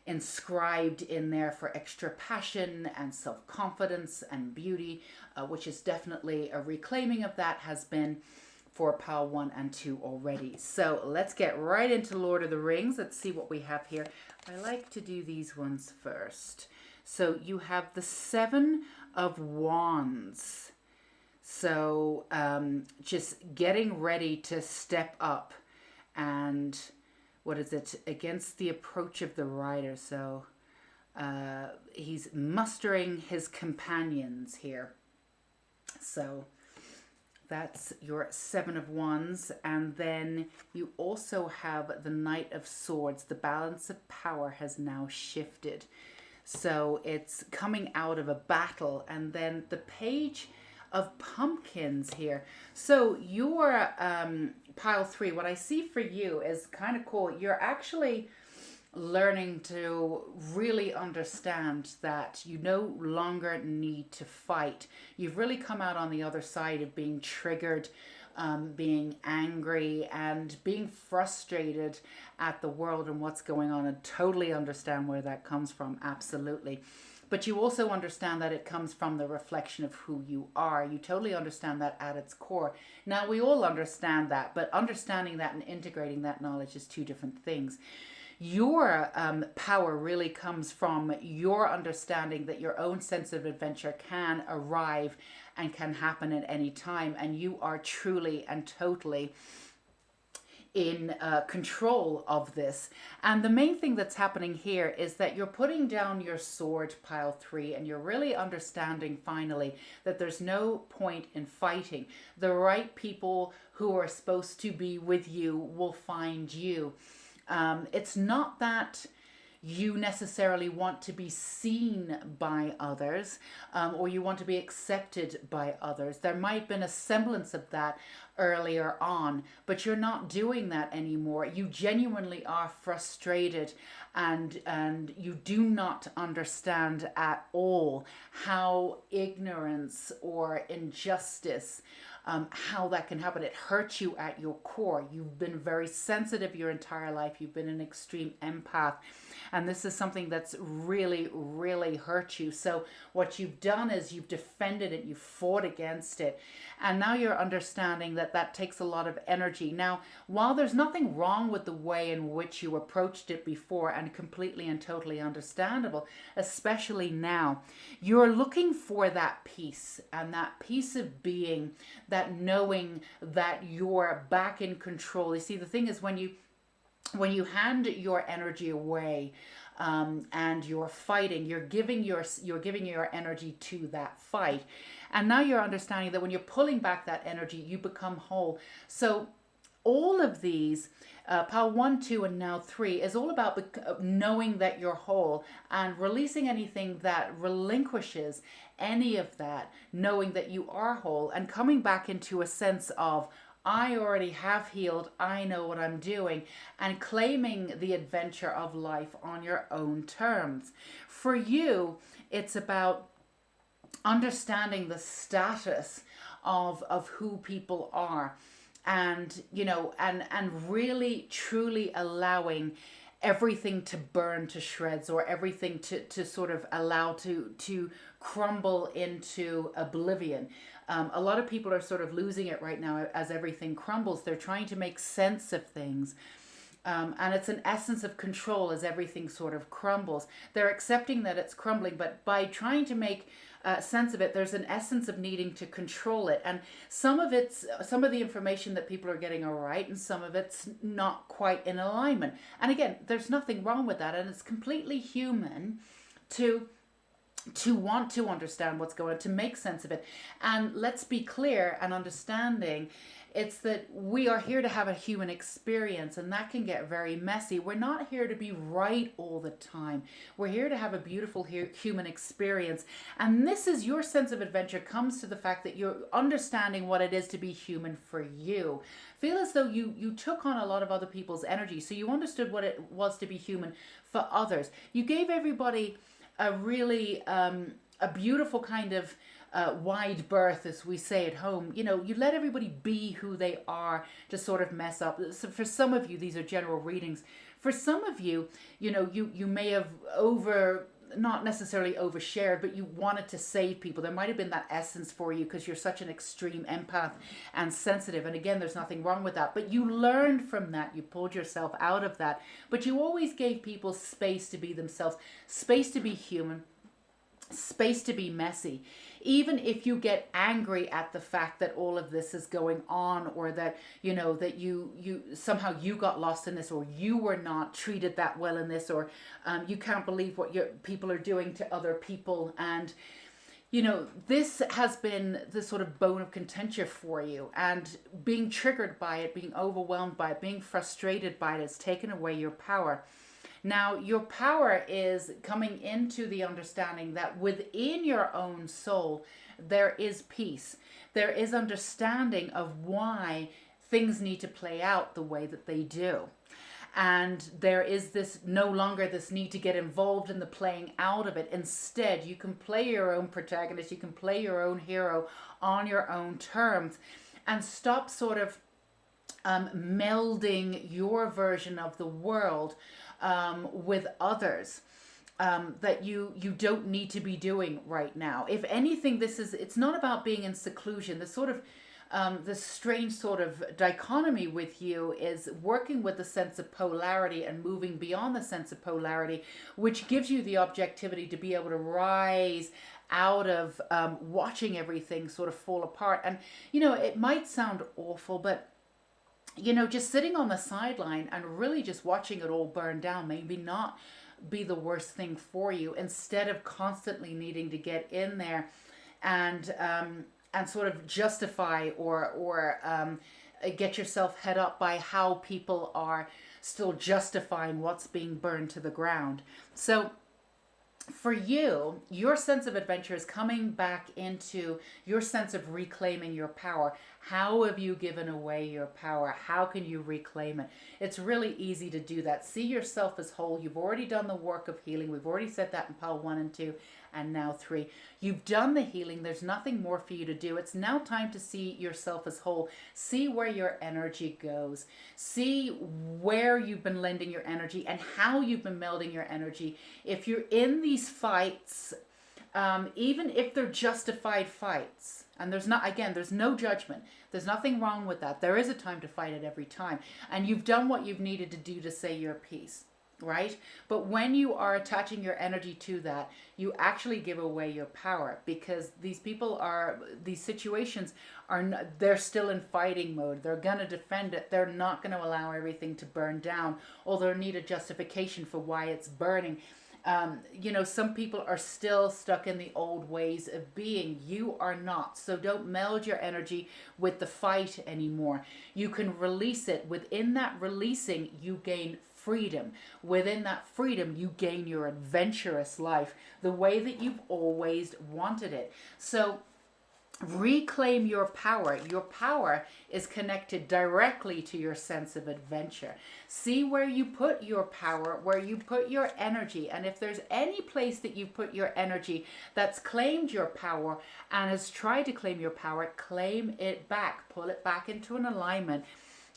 inscribed in there for extra passion and self-confidence and beauty, which is definitely a reclaiming of that, has been for pile 1 and 2 already. So let's get right into Lord of the Rings. Let's see what we have here. I like to do these ones first. So you have the 7 of Wands. So just getting ready to step up, and what is it? Against the approach of the rider. So he's mustering his companions here. So that's your 7 of Wands. And then you also have the Knight of Swords. The balance of power has now shifted. So it's coming out of a battle. And then the page of pumpkins here. So your pile 3, what I see for you is kind of cool. You're actually learning to really understand that you no longer need to fight. You've really come out on the other side of being triggered, being angry, and being frustrated at the world and what's going on, and totally understand where that comes from. Absolutely. But you also understand that it comes from the reflection of who you are. You totally understand that at its core. Now, we all understand that, but understanding that and integrating that knowledge is two different things. Your power really comes from your understanding that your own sense of adventure can arrive and can happen at any time, and you are truly and totally in control of this. And the main thing that's happening here is that you're putting down your sword, pile 3, and you're really understanding finally that there's no point in fighting. The right people who are supposed to be with you will find you. It's not that you necessarily want to be seen by others, or you want to be accepted by others. There might have been a semblance of that earlier on, but you're not doing that anymore. You genuinely are frustrated, and you do not understand at all how ignorance or injustice, how that can happen. It hurts you at your core. You've been very sensitive your entire life. You've been an extreme empath. And this is something that's really, really hurt you. So what you've done is you've defended it. You fought against it. And now you're understanding that that takes a lot of energy. Now, while there's nothing wrong with the way in which you approached it before, and completely and totally understandable, especially now, you're looking for that peace, and that peace of being, that knowing that you're back in control. You see, the thing is, when you hand your energy away, and you're fighting, you're giving your energy to that fight, and now you're understanding that when you're pulling back that energy, you become whole. So all of these, pile 1, 2, and now 3, is all about knowing that you're whole and releasing anything that relinquishes any of that, knowing that you are whole, and coming back into a sense of, I already have healed, I know what I'm doing, and claiming the adventure of life on your own terms. For you, it's about understanding the status of who people are, and and really truly allowing everything to burn to shreds, or everything to sort of allow to crumble into oblivion. A lot of people are sort of losing it right now as everything crumbles. They're trying to make sense of things. And it's an essence of control as everything sort of crumbles. They're accepting that it's crumbling, but by trying to make sense of it, there's an essence of needing to control it. And some of the information that people are getting are right, and some of it's not quite in alignment. And again, there's nothing wrong with that, and it's completely human to want to understand what's going on, to make sense of it. And let's be clear and understanding, it's that we are here to have a human experience, and that can get very messy. We're not here to be right all the time. We're here to have a beautiful human experience. And this is your sense of adventure comes to the fact that you're understanding what it is to be human for you. Feel as though you took on a lot of other people's energy. So you understood what it was to be human for others. You gave everybody a really a beautiful kind of wide berth, as we say at home. You let everybody be who they are to sort of mess up. So for some of you, these are general readings. For some of you, you may have not necessarily overshared, but you wanted to save people. There might have been that essence for you because you're such an extreme empath and sensitive. And again, there's nothing wrong with that. But you learned from that. You pulled yourself out of that. But you always gave people space to be themselves, space to be human, space to be messy. Even if you get angry at the fact that all of this is going on, or that that you somehow you got lost in this, or you were not treated that well in this, or you can't believe what your people are doing to other people, and this has been the sort of bone of contention for you, and being triggered by it, being overwhelmed by it, being frustrated by it has taken away your power. Now, your power is coming into the understanding that within your own soul, there is peace. There is understanding of why things need to play out the way that they do. And there is this no longer this need to get involved in the playing out of it. Instead, you can play your own protagonist, you can play your own hero on your own terms, and stop sort of melding your version of the world with others. That you don't need to be doing right now. If anything, it's not about being in seclusion. The sort of this strange sort of dichotomy with you is working with the sense of polarity and moving beyond the sense of polarity, which gives you the objectivity to be able to rise out of watching everything sort of fall apart. And it might sound awful, but just sitting on the sideline and really just watching it all burn down, maybe not be the worst thing for you, instead of constantly needing to get in there and sort of justify or get yourself head up by how people are still justifying what's being burned to the ground. So for you, your sense of adventure is coming back into your sense of reclaiming your power. How have you given away your power? How can you reclaim it? It's really easy to do that. See yourself as whole. You've already done the work of healing. We've already said that in pile 1 and 2 and now 3. You've done the healing. There's nothing more for you to do. It's now time to see yourself as whole. See where your energy goes. See where you've been lending your energy and how you've been melding your energy. If you're in these fights, even if they're justified fights, and there's no judgment. There's nothing wrong with that. There is a time to fight it every time. And you've done what you've needed to do to say your piece, right? But when you are attaching your energy to that, you actually give away your power, because these situations they're still in fighting mode. They're going to defend it. They're not going to allow everything to burn down, or they'll need a justification for why it's burning. Some people are still stuck in the old ways of being. You are not. So don't meld your energy with the fight anymore. You can release it. Within that releasing, you gain freedom. Within that freedom, you gain your adventurous life, the way that you've always wanted it. So reclaim your power. Your power is connected directly to your sense of adventure. See where you put your power, where you put your energy. And if there's any place that you put your energy that's claimed your power and has tried to claim your power, claim it back. Pull it back into an alignment.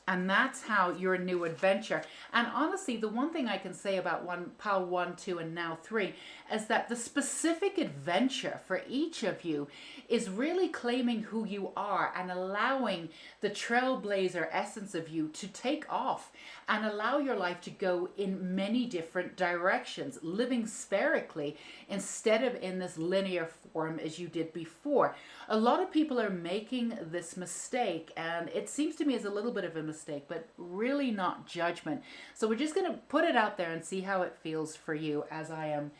And that's how your new adventure. And honestly, the one thing I can say about pile 1, 2, and now 3 is that the specific adventure for each of you is really claiming who you are and allowing the trailblazer essence of you to take off and allow your life to go in many different directions, living spherically instead of in this linear form as you did before. A lot of people are making this mistake, and it seems to me as a little bit of a mistake, but really not judgment. So we're just going to put it out there and see how it feels for you as I am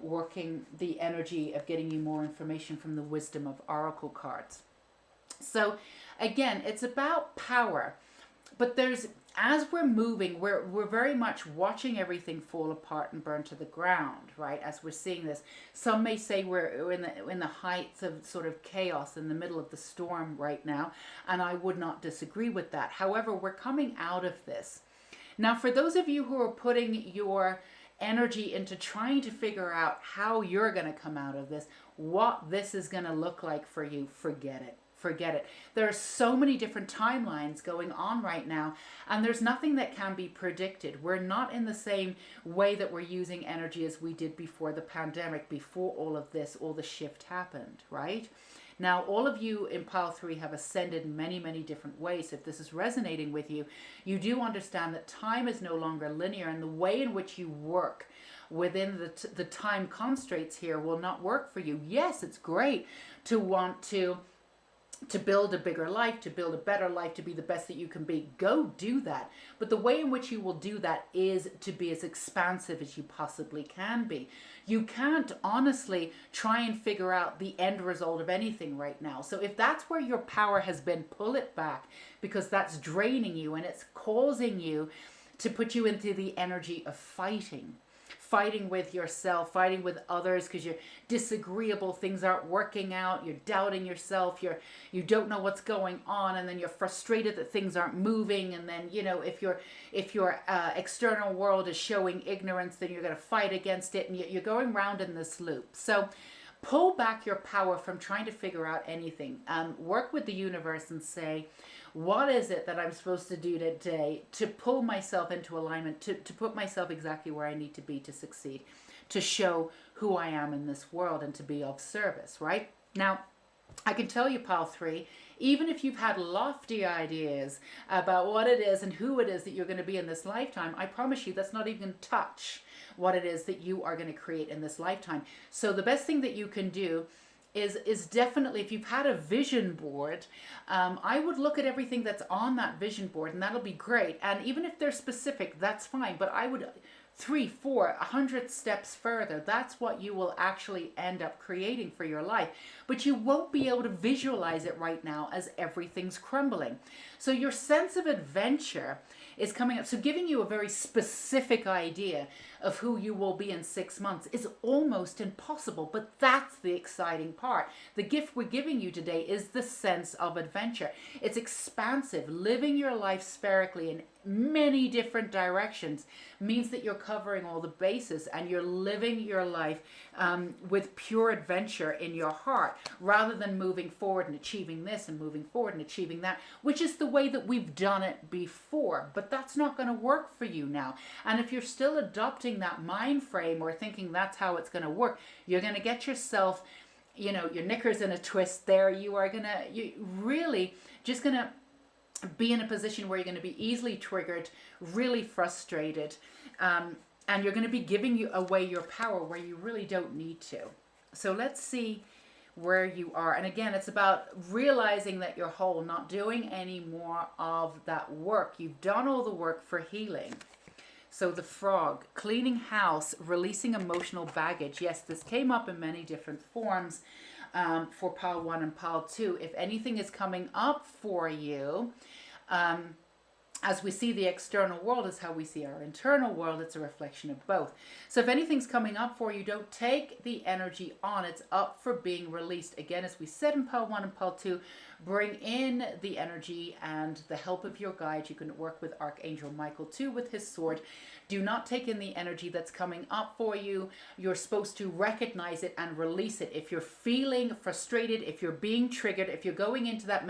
working the energy of getting you more information from the wisdom of oracle cards. So again, it's about power, but as we're moving, we're very much watching everything fall apart and burn to the ground, right? As we're seeing this, some may say we're in the heights of sort of chaos, in the middle of the storm right now, and I would not disagree with that. However, we're coming out of this. Now, for those of you who are putting your energy into trying to figure out how you're going to come out of this, what this is going to look like for you, forget it. Forget it. There are so many different timelines going on right now, and there's nothing that can be predicted. We're not in the same way that we're using energy as we did before the pandemic, before all of this, all the shift happened, right? Now, all of you in pile 3 have ascended in many, many different ways. If this is resonating with you, you do understand that time is no longer linear, and the way in which you work within the time constraints here will not work for you. Yes, it's great to want to build a bigger life, to build a better life, to be the best that you can be. Go do that. But the way in which you will do that is to be as expansive as you possibly can be. You can't honestly try and figure out the end result of anything right now. So if that's where your power has been, pull it back, because that's draining you and it's causing you to put you into the energy of fighting with yourself, fighting with others because you're disagreeable, things aren't working out, you're doubting yourself, you don't know what's going on, and then you're frustrated that things aren't moving, and then if your external world is showing ignorance, then you're going to fight against it, and you're going round in this loop. So pull back your power from trying to figure out anything. Work with the universe and say, what is it that I'm supposed to do today to pull myself into alignment, to put myself exactly where I need to be to succeed, to show who I am in this world and to be of service, right? Now, I can tell you, Pile 3, even if you've had lofty ideas about what it is and who it is that you're going to be in this lifetime, I promise you that's not even touch what it is that you are going to create in this lifetime. So the best thing that you can do is definitely, if you've had a vision board, I would look at everything that's on that vision board, and that'll be great. And even if they're specific, that's fine. But I would 3, 4, 100 steps further. That's what you will actually end up creating for your life. But you won't be able to visualize it right now as everything's crumbling. So your sense of adventure is coming up. So giving you a very specific idea of who you will be in 6 months is almost impossible, but that's the exciting part. The gift we're giving you today is the sense of adventure. It's expansive. Living your life spherically in many different directions means that you're covering all the bases and you're living your life with pure adventure in your heart, rather than moving forward and achieving this and moving forward and achieving that, which is the way that we've done it before. But that's not going to work for you now. And if you're still adopting that mind frame or thinking that's how it's going to work, you're going to get yourself, your knickers in a twist there. You really just going to be in a position where you're going to be easily triggered, really frustrated, and you're going to be giving away your power where you really don't need to. So let's see where you are. And again, it's about realizing that you're whole, not doing any more of that work. You've done all the work for healing. So the frog, cleaning house, releasing emotional baggage. Yes, this came up in many different forms for pile 1 and pile 2. If anything is coming up for you, as we see the external world is how we see our internal world. It's a reflection of both. So if anything's coming up for you, don't take the energy on. It's up for being released. Again, as we said in pile 1 and pile 2, bring in the energy and the help of your guide. You can work with Archangel Michael too with his sword. Do not take in the energy that's coming up for you. You're supposed to recognize it and release it. If you're feeling frustrated, if you're being triggered, if you're going into that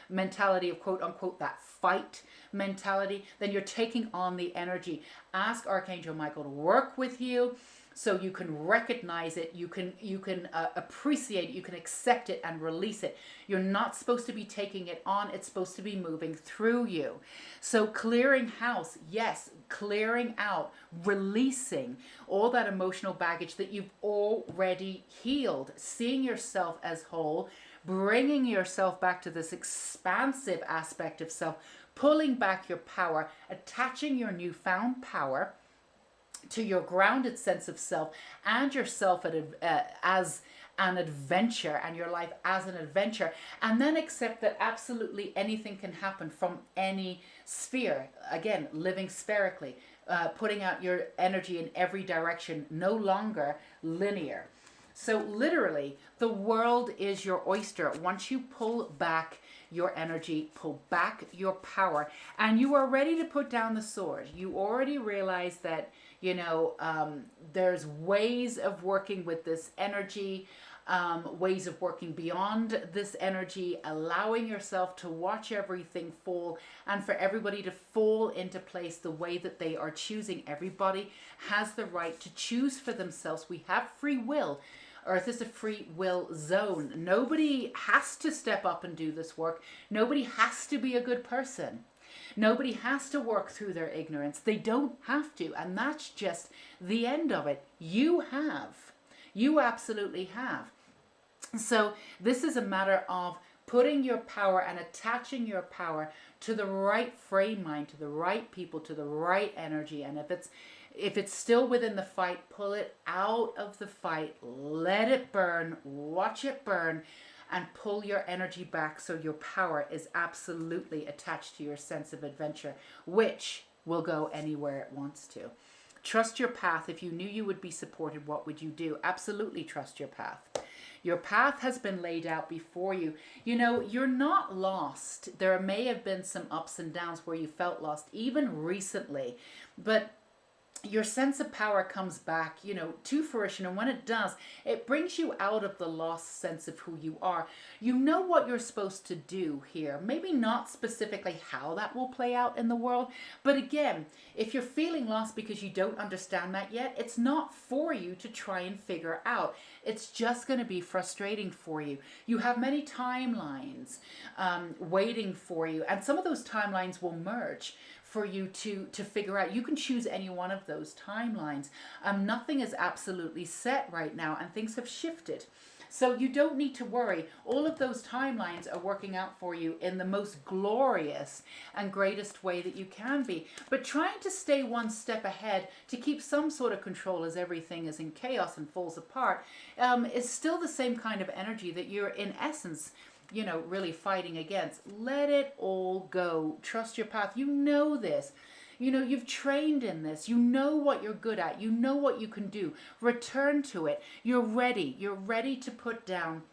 mentality of quote unquote that fight mentality, then you're taking on the energy. Ask Archangel Michael to work with you so you can recognize it, you can appreciate it, you can accept it and release it. You're not supposed to be taking it on, it's supposed to be moving through you. So clearing house, yes, clearing out, releasing all that emotional baggage that you've already healed, seeing yourself as whole, bringing yourself back to this expansive aspect of self, pulling back your power, attaching your newfound power to your grounded sense of self and yourself as an adventure and your life as an adventure, and then accept that absolutely anything can happen from any sphere. Again, living spherically, putting out your energy in every direction, no longer linear. So literally, the world is your oyster. Once you pull back your energy, pull back your power, and you are ready to put down the sword. You already realize that, there's ways of working with this energy, ways of working beyond this energy, allowing yourself to watch everything fall and for everybody to fall into place the way that they are choosing. Everybody has the right to choose for themselves. We have free will. Earth is a free will zone. Nobody has to step up and do this work. Nobody has to be a good person. Nobody has to work through their ignorance. They don't have to. And that's just the end of it. You have. You absolutely have. So this is a matter of putting your power and attaching your power to the right frame mind, to the right people, to the right energy. And if it's still within the fight, pull it out of the fight, let it burn, watch it burn, and pull your energy back so your power is absolutely attached to your sense of adventure, which will go anywhere it wants to. Trust your path. If you knew you would be supported, what would you do? Absolutely trust your path. Your path has been laid out before you. You know, you're not lost. There may have been some ups and downs where you felt lost, even recently. But your sense of power comes back, you know, to fruition. And when it does, it brings you out of the lost sense of who you are. You know what you're supposed to do here. Maybe not specifically how that will play out in the world. But again, if you're feeling lost because you don't understand that yet, it's not for you to try and figure out. It's just going to be frustrating for you. You have many timelines waiting for you. And some of those timelines will merge for you to figure out. You can choose any one of those timelines. Nothing is absolutely set right now, and things have shifted. So you don't need to worry. All of those timelines are working out for you in the most glorious and greatest way that you can be. But trying to stay one step ahead to keep some sort of control as everything is in chaos and falls apart is still the same kind of energy that you're in essence, you know, really fighting against. Let it all go. Trust your path. You know this. You know, you've trained in this. You know what you're good at. You know what you can do. Return to it. You're ready. You're ready to put down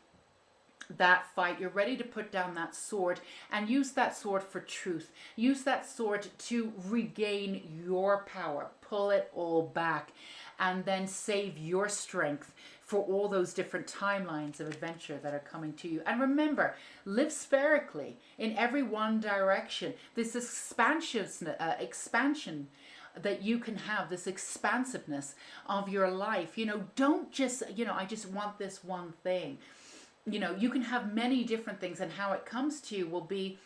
that fight. You're ready to put down that sword and use that sword for truth. Use that sword to regain your power. Pull it all back and then save your strength for all those different timelines of adventure that are coming to you. And remember, live spherically in every one direction. This expansion that you can have, this expansiveness of your life. You know, don't just, you know, I just want this one thing. You know, you can have many different things, and how it comes to you will be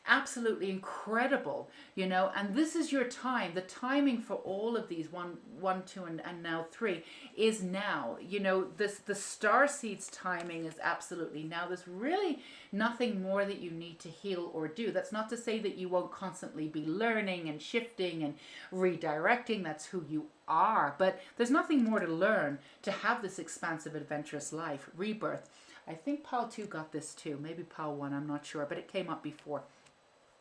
absolutely incredible, you know. And this is your time. The timing for all of these one, two, and now three is now. You know, the star seeds timing is absolutely now. There's really nothing more that you need to heal or do. That's not to say that you won't constantly be learning and shifting and redirecting. That's who you are. But there's nothing more to learn to have this expansive, adventurous life. Rebirth. I think Pal 2 got this too. Maybe Pal 1, I'm not sure, but it came up before.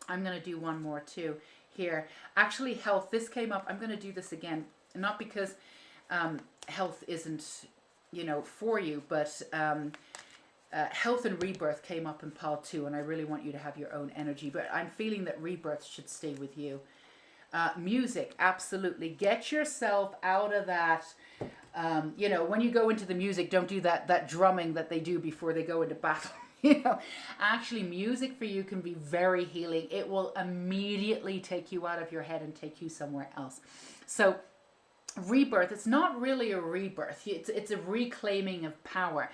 I'm going to do one more too here. Actually, health, this came up. I'm going to do this again. Not because health isn't, you know, for you, but health and rebirth came up in Pal 2, and I really want you to have your own energy. But I'm feeling that rebirth should stay with you. Music, absolutely. Get yourself out of that. You know, when you go into the music, don't do that drumming that they do before they go into battle. You know, actually, music for you can be very healing. It will immediately take you out of your head and take you somewhere else. So, rebirth, it's not really a rebirth. It's a reclaiming of power.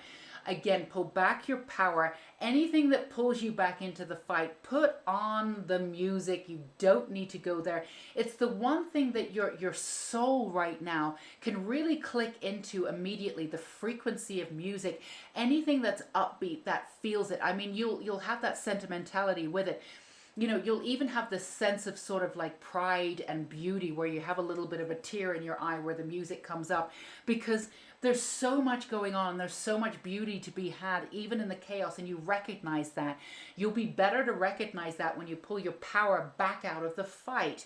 Again, pull back your power. Anything that pulls you back into the fight, put on the music. You don't need to go there. It's the one thing that your soul right now can really click into immediately, the frequency of music. Anything that's upbeat, that feels it. I mean, you'll have that sentimentality with it. You know, you'll even have this sense of sort of like pride and beauty where you have a little bit of a tear in your eye where the music comes up, because there's so much going on. There's so much beauty to be had, even in the chaos, and you recognize that. You'll be better to recognize that when you pull your power back out of the fight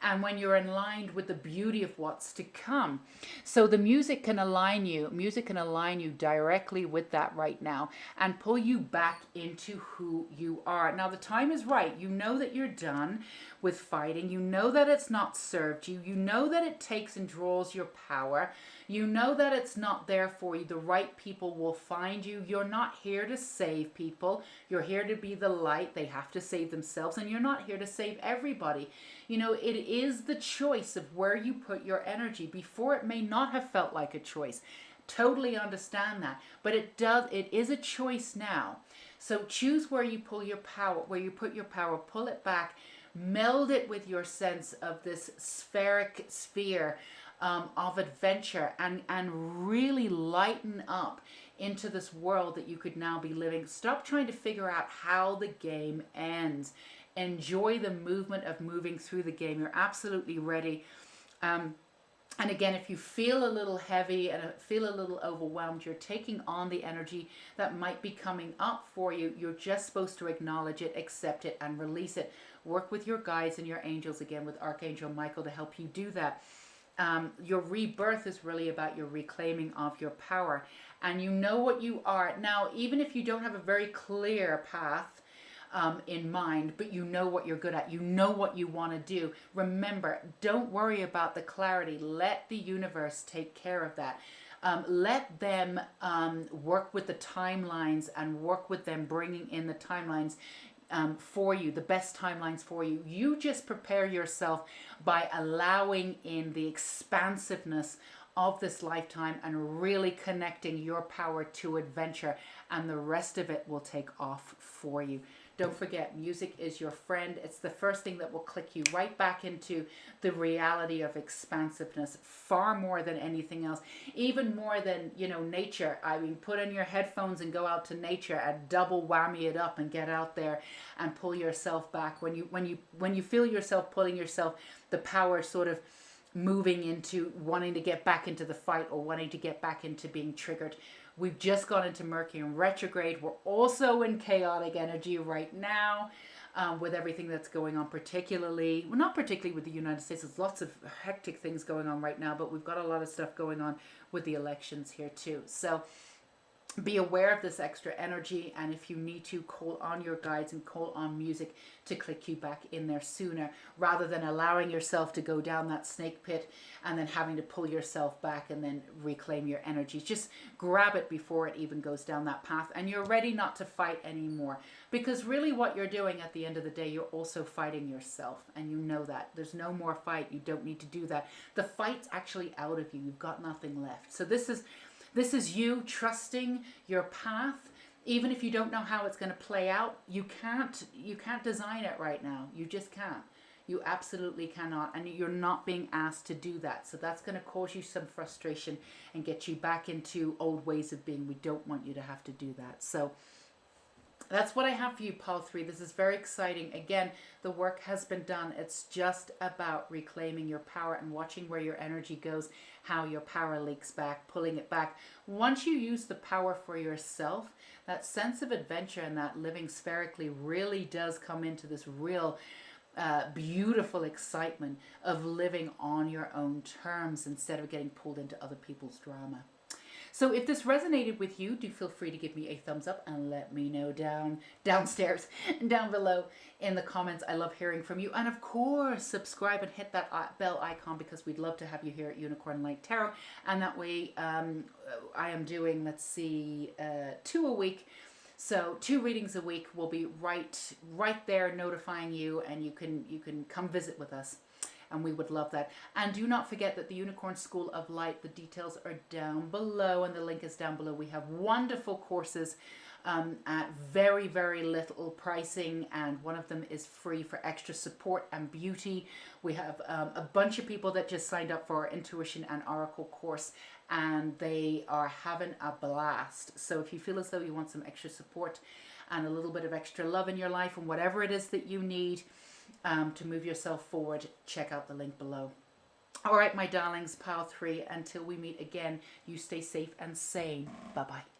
and when you're aligned with the beauty of what's to come. So the music can align you. Music can align you directly with that right now and pull you back into who you are. Now the time is right. You know that you're done with fighting. You know that it's not served you. You know that it takes and draws your power. You know that it's not there for you. The right people will find you. You're not here to save people. You're here to be the light. They have to save themselves, and you're not here to save everybody. You know, it is the choice of where you put your energy. Before, it may not have felt like a choice. Totally understand that. But it is a choice now. So choose where you pull your power, where you put your power, pull it back, meld it with your sense of this sphere of adventure, and really lighten up into this world that you could now be living. Stop trying to figure out how the game ends. Enjoy the movement of moving through the game. You're absolutely ready. And again, if you feel a little heavy and feel a little overwhelmed, you're taking on the energy that might be coming up for you. You're just supposed to acknowledge it, accept it, and release it Work with your guides and your angels, again with Archangel Michael, to help you do that. Your rebirth is really about your reclaiming of your power. And you know what you are. Now, even if you don't have a very clear path in mind, but you know what you're good at, you know what you want to do, remember, don't worry about the clarity. Let the universe take care of that. Let them work with the timelines and work with them bringing in the timelines for you, the best timelines for you. You just prepare yourself by allowing in the expansiveness of this lifetime and really connecting your power to adventure, and the rest of it will take off for you. Don't forget, music is your friend. It's the first thing that will click you right back into the reality of expansiveness, far more than anything else, even more than, nature. I mean, put on your headphones and go out to nature and double whammy it up and get out there and pull yourself back. When you feel yourself pulling yourself, the power sort of moving into wanting to get back into the fight or wanting to get back into being triggered. We've just gone into Mercury in retrograde. We're also in chaotic energy right now with everything that's going on, particularly, well, not particularly with the United States. There's lots of hectic things going on right now, but we've got a lot of stuff going on with the elections here too. So be aware of this extra energy, and if you need to, call on your guides and call on music to click you back in there sooner, rather than allowing yourself to go down that snake pit and then having to pull yourself back and then reclaim your energies. Just grab it before it even goes down that path, and you're ready not to fight anymore, because really what you're doing at the end of the day, you're also fighting yourself, and you know that. There's no more fight. You don't need to do that. The fight's actually out of you. You've got nothing left. So this is you trusting your path. Even if you don't know how it's going to play out, you can't design it right now. You just can't. You absolutely cannot, and you're not being asked to do that. So that's going to cause you some frustration and get you back into old ways of being. We don't want you to have to do that. So that's what I have for you, Pile 3. This is very exciting. Again, the work has been done. It's just about reclaiming your power and watching where your energy goes, how your power leaks back, pulling it back. Once you use the power for yourself, that sense of adventure and that living spherically really does come into this real beautiful excitement of living on your own terms instead of getting pulled into other people's drama. So if this resonated with you, do feel free to give me a thumbs up and let me know downstairs and down below in the comments. I love hearing from you. And of course, subscribe and hit that bell icon, because we'd love to have you here at Unicorn Light Tarot. And that way I am doing, 2 a week. So 2 readings a week will be right there notifying you, and you can come visit with us. And we would love that. And do not forget that the Unicorn School of Light, the details are down below and the link is down below. We have wonderful courses at very, very little pricing, and one of them is free for extra support and beauty. We have a bunch of people that just signed up for our Intuition and Oracle course, and they are having a blast. So if you feel as though you want some extra support and a little bit of extra love in your life, and whatever it is that you need, to move yourself forward, check out the link below. All right, my darlings, Pile 3, until we meet again, you stay safe and sane. Bye-bye.